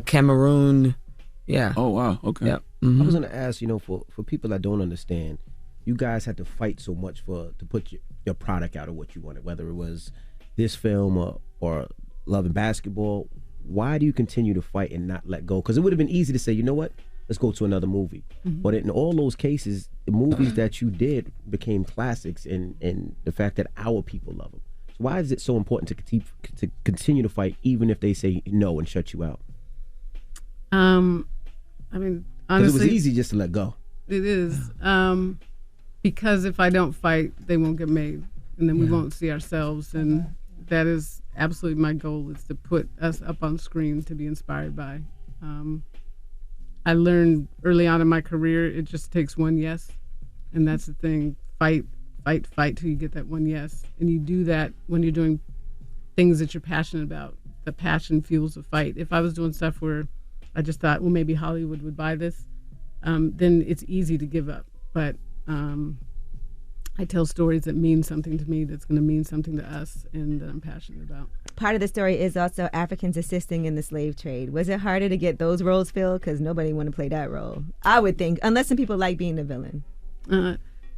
Cameroon. Yeah. Oh, wow. Okay. Yeah. I was going to ask, for people that don't understand, you guys had to fight so much to put your product out of what you wanted, whether it was this film or Love and Basketball. Why do you continue to fight and not let go? Because it would have been easy to say, you know what? let's go to another movie. Mhm. But in all those cases, the movies that you did became classics, and the fact that our people love them. So why is it so important to continue to fight, even if they say no and shut you out? I mean, Because honestly, it was easy just to let go. It is. Because if I don't fight, they won't get made, and then we won't see ourselves. And that is absolutely my goal, is to put us up on screen to be inspired by. I learned early on in my career, it just takes one yes. And that's the thing. Fight till you get that one yes. And you do that when you're doing things that you're passionate about. The passion fuels the fight. If I was doing stuff where I just thought, well, maybe Hollywood would buy this, then it's easy to give up. But I tell stories that mean something to me, that's going to mean something to us, and that I'm passionate about. Part of the story is also Africans assisting in the slave trade. Was it harder to get those roles filled? Because nobody want to play that role, I would think, unless some people like being the villain.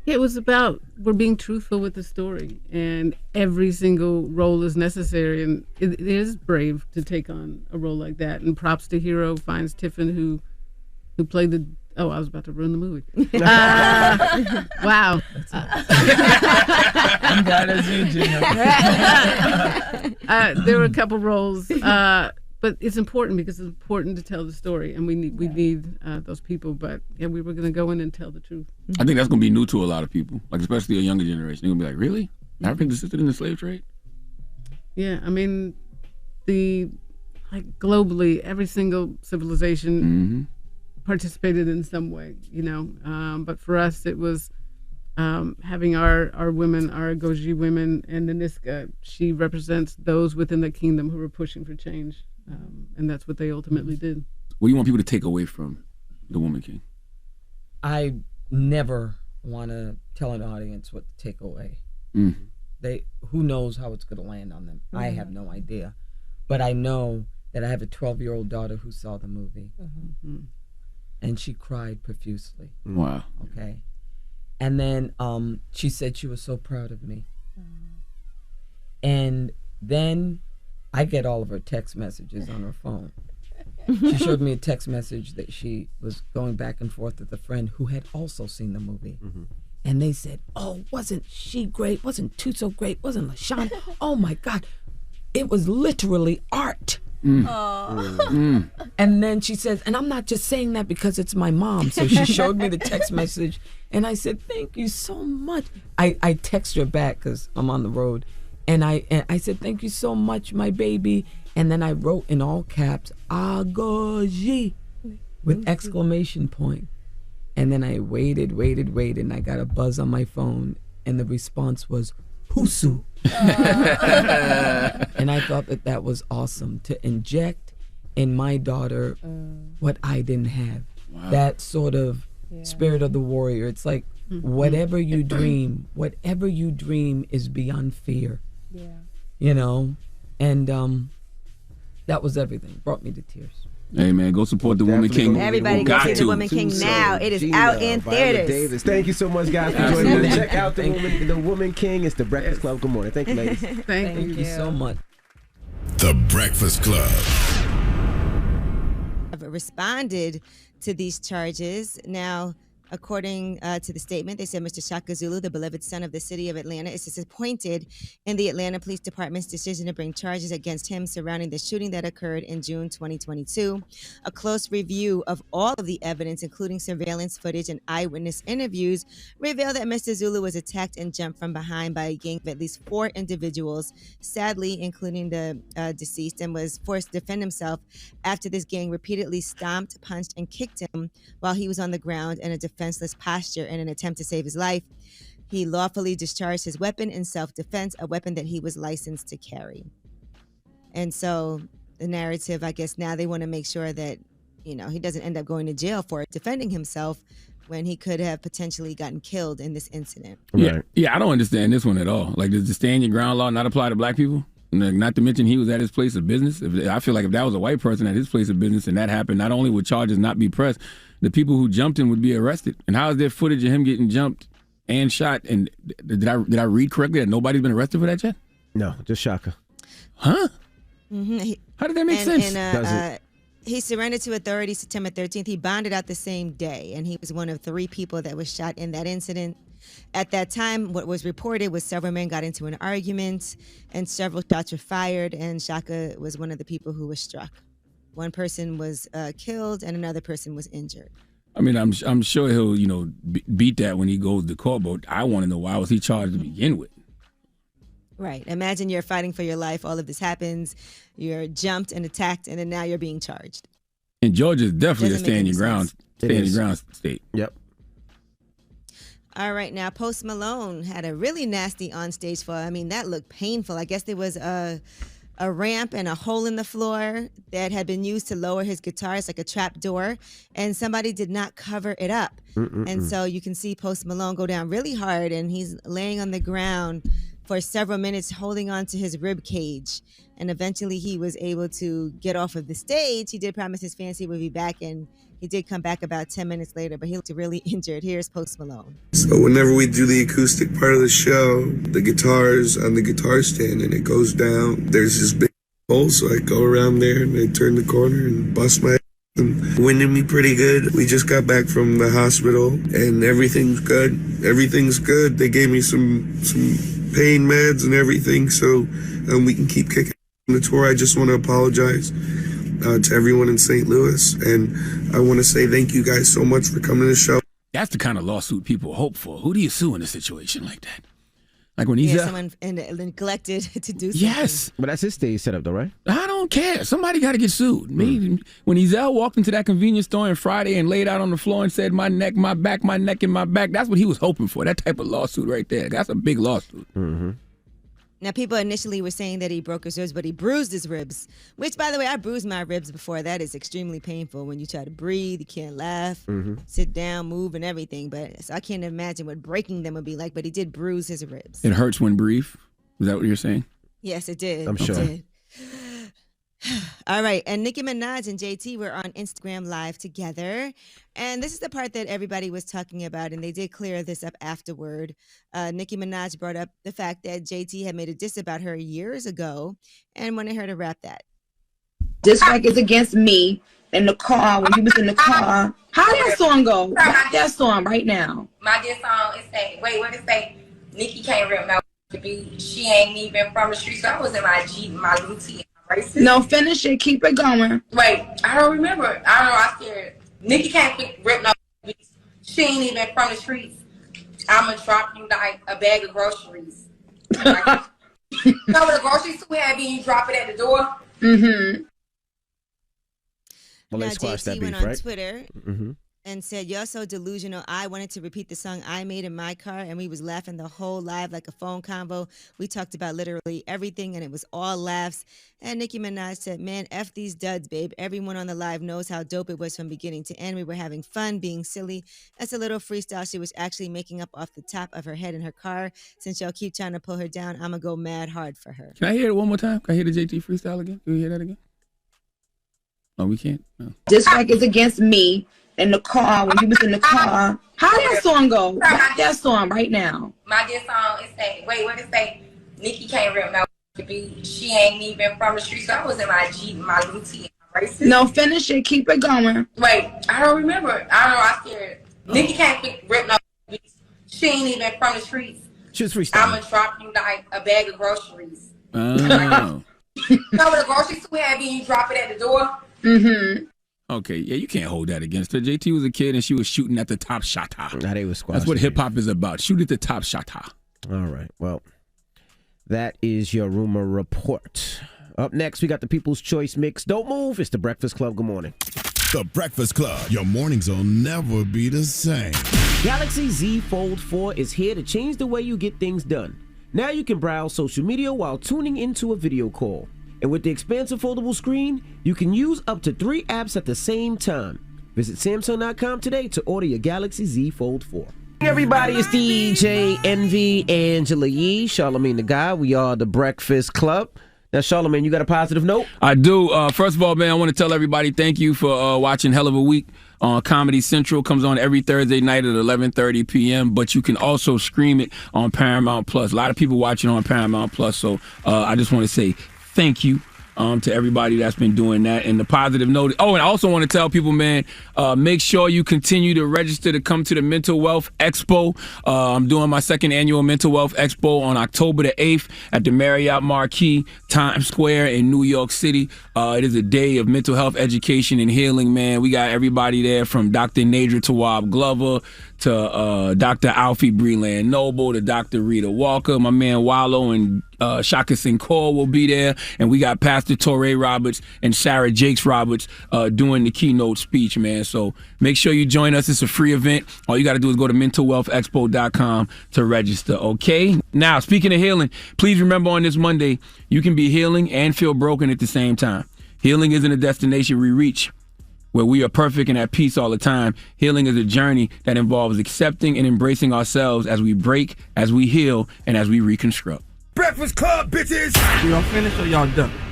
It was about, we're being truthful with the story, and every single role is necessary, and it is brave to take on a role like that. And props to Hero Finds Tiffin, who played the. Oh, I was about to ruin the movie. Wow. I'm glad I seen you. There were a couple roles, but it's important because it's important to tell the story, and we need those people. But yeah, we were going to go in and tell the truth. I think that's going to be new to a lot of people, like especially a younger generation. They're going to be like, really? Africans assisted in the slave trade? Yeah, I mean, globally, every single civilization participated in some way, but for us it was having our women, our Goji women, and the Niska. She represents those within the kingdom who were pushing for change, and that's what they ultimately did. What do you want people to take away from The Woman King? I never want to tell an audience what to take away. Who knows how it's going to land on them. I have no idea, but I know that I have a 12-year-old daughter who saw the movie. And she cried profusely. Wow. Okay. And then she said she was so proud of me. And then I get all of her text messages on her phone. She showed me a text message that she was going back and forth with a friend who had also seen the movie. And they said, oh, wasn't she great? Wasn't Tuso great? Wasn't LaShawn? Oh my God. It was literally art. And then she says, and I'm not just saying that because it's my mom. So she showed me the text message, and I said, thank you so much. I text her back because I'm on the road, and I said, thank you so much, my baby. And then I wrote in all caps, Agoji, with exclamation point. And then I waited, and I got a buzz on my phone, and the response was, Husu. And I thought that was awesome, to inject in my daughter what I didn't have. Wow. That sort of spirit of the warrior. It's like whatever you dream is beyond fear. And that was everything. Brought me to tears. Hey man, go support The Woman King. Everybody go see The Woman King now. It is out in theaters. Davis. Thank you so much, guys, for joining us. Check out The Woman King. It's The Breakfast Club. Good morning. Thank you, ladies. Thank you so much. The Breakfast Club. Have responded to these charges. Now, according to the statement, they said Mr. Shaka Zulu, the beloved son of the city of Atlanta, is disappointed in the Atlanta Police Department's decision to bring charges against him surrounding the shooting that occurred in June 2022. A close review of all of the evidence, including surveillance footage and eyewitness interviews, revealed that Mr. Zulu was attacked and jumped from behind by a gang of at least 4 individuals, sadly, including the deceased, and was forced to defend himself after this gang repeatedly stomped, punched, and kicked him while he was on the ground in a defenseless posture in an attempt to save his life. He lawfully discharged his weapon in self-defense, a weapon that he was licensed to carry. And so the narrative, I guess now they want to make sure that, he doesn't end up going to jail for defending himself when he could have potentially gotten killed in this incident. Yeah, I don't understand this one at all. Like, does the stand your ground law not apply to black people? Not to mention he was at his place of business. I feel like if that was a white person at his place of business and that happened, not only would charges not be pressed, the people who jumped him would be arrested. And how is there footage of him getting jumped and shot? And did I read correctly that nobody's been arrested for that yet? No, just Shaka. Huh? Mm-hmm. How did that make sense? Does it? He surrendered to authorities September 13th. He bonded out the same day, and he was one of 3 people that was shot in that incident. At that time, what was reported was several men got into an argument, and several shots were fired, and Shaka was one of the people who was struck. One person was killed, and another person was injured. I mean, I'm sure he'll, beat that when he goes to court, but I want to know, why was he charged to begin with? Right. Imagine you're fighting for your life. All of this happens. You're jumped and attacked, and then now you're being charged. And Georgia's definitely Doesn't make a any sense. stand your ground state. Yep. All right, now Post Malone had a really nasty onstage fall. I mean, that looked painful. I guess there was a ramp and a hole in the floor that had been used to lower his guitar. It's like a trap door, and somebody did not cover it up. And so you can see Post Malone go down really hard, and he's laying on the ground for several minutes holding on to his rib cage. And eventually he was able to get off of the stage. He did promise his fans he would be back, and he did come back about 10 minutes later, but he looked really injured. Here's Post Malone. So whenever we do the acoustic part of the show, the guitar's on the guitar stand and it goes down. There's this big hole, so I go around there and I turn the corner and bust my ass and winded me pretty good. We just got back from the hospital and everything's good. Everything's good. They gave me some pain meds and everything, so we can keep kicking the tour. I just want to apologize to everyone in St. Louis, and I want to say thank you guys so much for coming to the show. That's the kind of lawsuit people hope for. Who do you sue in a situation like that? Like when he's someone neglected to do something. Yes. But that's his stage setup, though, right? I don't care. Somebody got to get sued. When Ezell walked into that convenience store on Friday and laid out on the floor and said, my neck, my back, my neck, and my back, that's what he was hoping for. That type of lawsuit right there. That's a big lawsuit. Mm-hmm. Now, people initially were saying that he broke his ribs, but he bruised his ribs, which, by the way, I bruised my ribs before. That is extremely painful when you try to breathe, you can't laugh, sit down, move, and everything. But so I can't imagine what breaking them would be like, but he did bruise his ribs. It hurts when brief. Is that what you're saying? Yes, it did. I'm sure. It did. All right, and Nicki Minaj and JT were on Instagram Live together, and this is the part that everybody was talking about, and they did clear this up afterward. Nicki Minaj brought up the fact that JT had made a diss about her years ago and wanted her to rap that. This track is against me in the car, when you was in the car. How that song go? Rap that song right now. My diss song is saying, what it say? Nicki can't rip no beat. She ain't even from the street, so I was in my Jeep, my Lucy. No, finish it. Keep it going. Wait, I don't remember. I don't know. I scared. Nicki can't rip no beats. She ain't even from the streets. I'ma drop you like a bag of groceries. Like, you know what a grocery store have you drop it at the door? Mm-hmm. Well, now, they squashed that JT beef, went on right? Twitter Mm-hmm. and said, "You're so delusional. I wanted to repeat the song I made in my car, and we was laughing the whole live like a phone convo. We talked about literally everything, and it was all laughs." And Nicki Minaj said, "Man, F these duds, babe. Everyone on the live knows how dope it was from beginning to end. We were having fun, being silly. That's a little freestyle she was actually making up off the top of her head in her car. Since y'all keep trying to pull her down, I'm going to go mad hard for her." Can I hear it one more time? Can I hear the JT freestyle again? Can we hear that again? Oh, we can't? No. This track is against me in the car, when you was in the car. How that song go? Rap that song right now. My diss song is saying, what it say? Nicki can't rip no beat. She ain't even from the street, so I was in my Jeep, my Lucy. No, finish it. Keep it going. Wait, I don't remember. I don't know. I scared. Nicki can't rip no beats. She ain't even from the streets. She was freestyling. I'ma drop you like a bag of groceries. Oh. You know what a grocery store have you drop it at the door? Mm-hmm. Okay, yeah, you can't hold that against her. JT was a kid and she was shooting at the top shot. Now they was squashing. That's what hip hop is about. Shoot at the top shot. All right, well, that is your rumor report. Up next, we got the People's Choice Mix. Don't move. It's the Breakfast Club. Good morning. The Breakfast Club. Your mornings will never be the same. Galaxy Z Fold 4 is here to change the way you get things done. Now you can browse social media while tuning into a video call. And with the expansive foldable screen, you can use up to 3 apps at the same time. Visit Samsung.com today to order your Galaxy Z Fold 4. Hey everybody, it's DJ Envy, Angela Yee, Charlamagne the Guy. We are the Breakfast Club. Now, Charlamagne, you got a positive note? I do. First of all, man, I want to tell everybody thank you for watching Hell of a Week on Comedy Central. Comes on every Thursday night at 11:30 p.m., but you can also stream it on Paramount Plus. A lot of people watching on Paramount Plus, so I just want to say thank you. to everybody that's been doing that. And the positive note. Oh, and I also want to tell people, man, make sure you continue to register to come to the Mental Wealth Expo. I'm doing my second annual Mental Wealth Expo on October the 8th at the Marriott Marquis, Times Square in New York City. It is a day of mental health education and healing, man. We got everybody there from Dr. Nadra Tawwab Glover to Dr. Alfie Breland Noble to Dr. Rita Walker. My man Wallow and Shaka Sinkoor will be there. And we got Pastor Torrey Roberts and Sarah Jakes Roberts doing the keynote speech, man. So make sure you join us. It's a free event. All you got to do is go to mentalwealthexpo.com to register, okay? Now, speaking of healing, please remember on this Monday, you can be healing and feel broken at the same time. Healing isn't a destination we reach where we are perfect and at peace all the time. Healing is a journey that involves accepting and embracing ourselves as we break, as we heal, and as we reconstruct. Breakfast Club, bitches! Y'all finished or y'all done?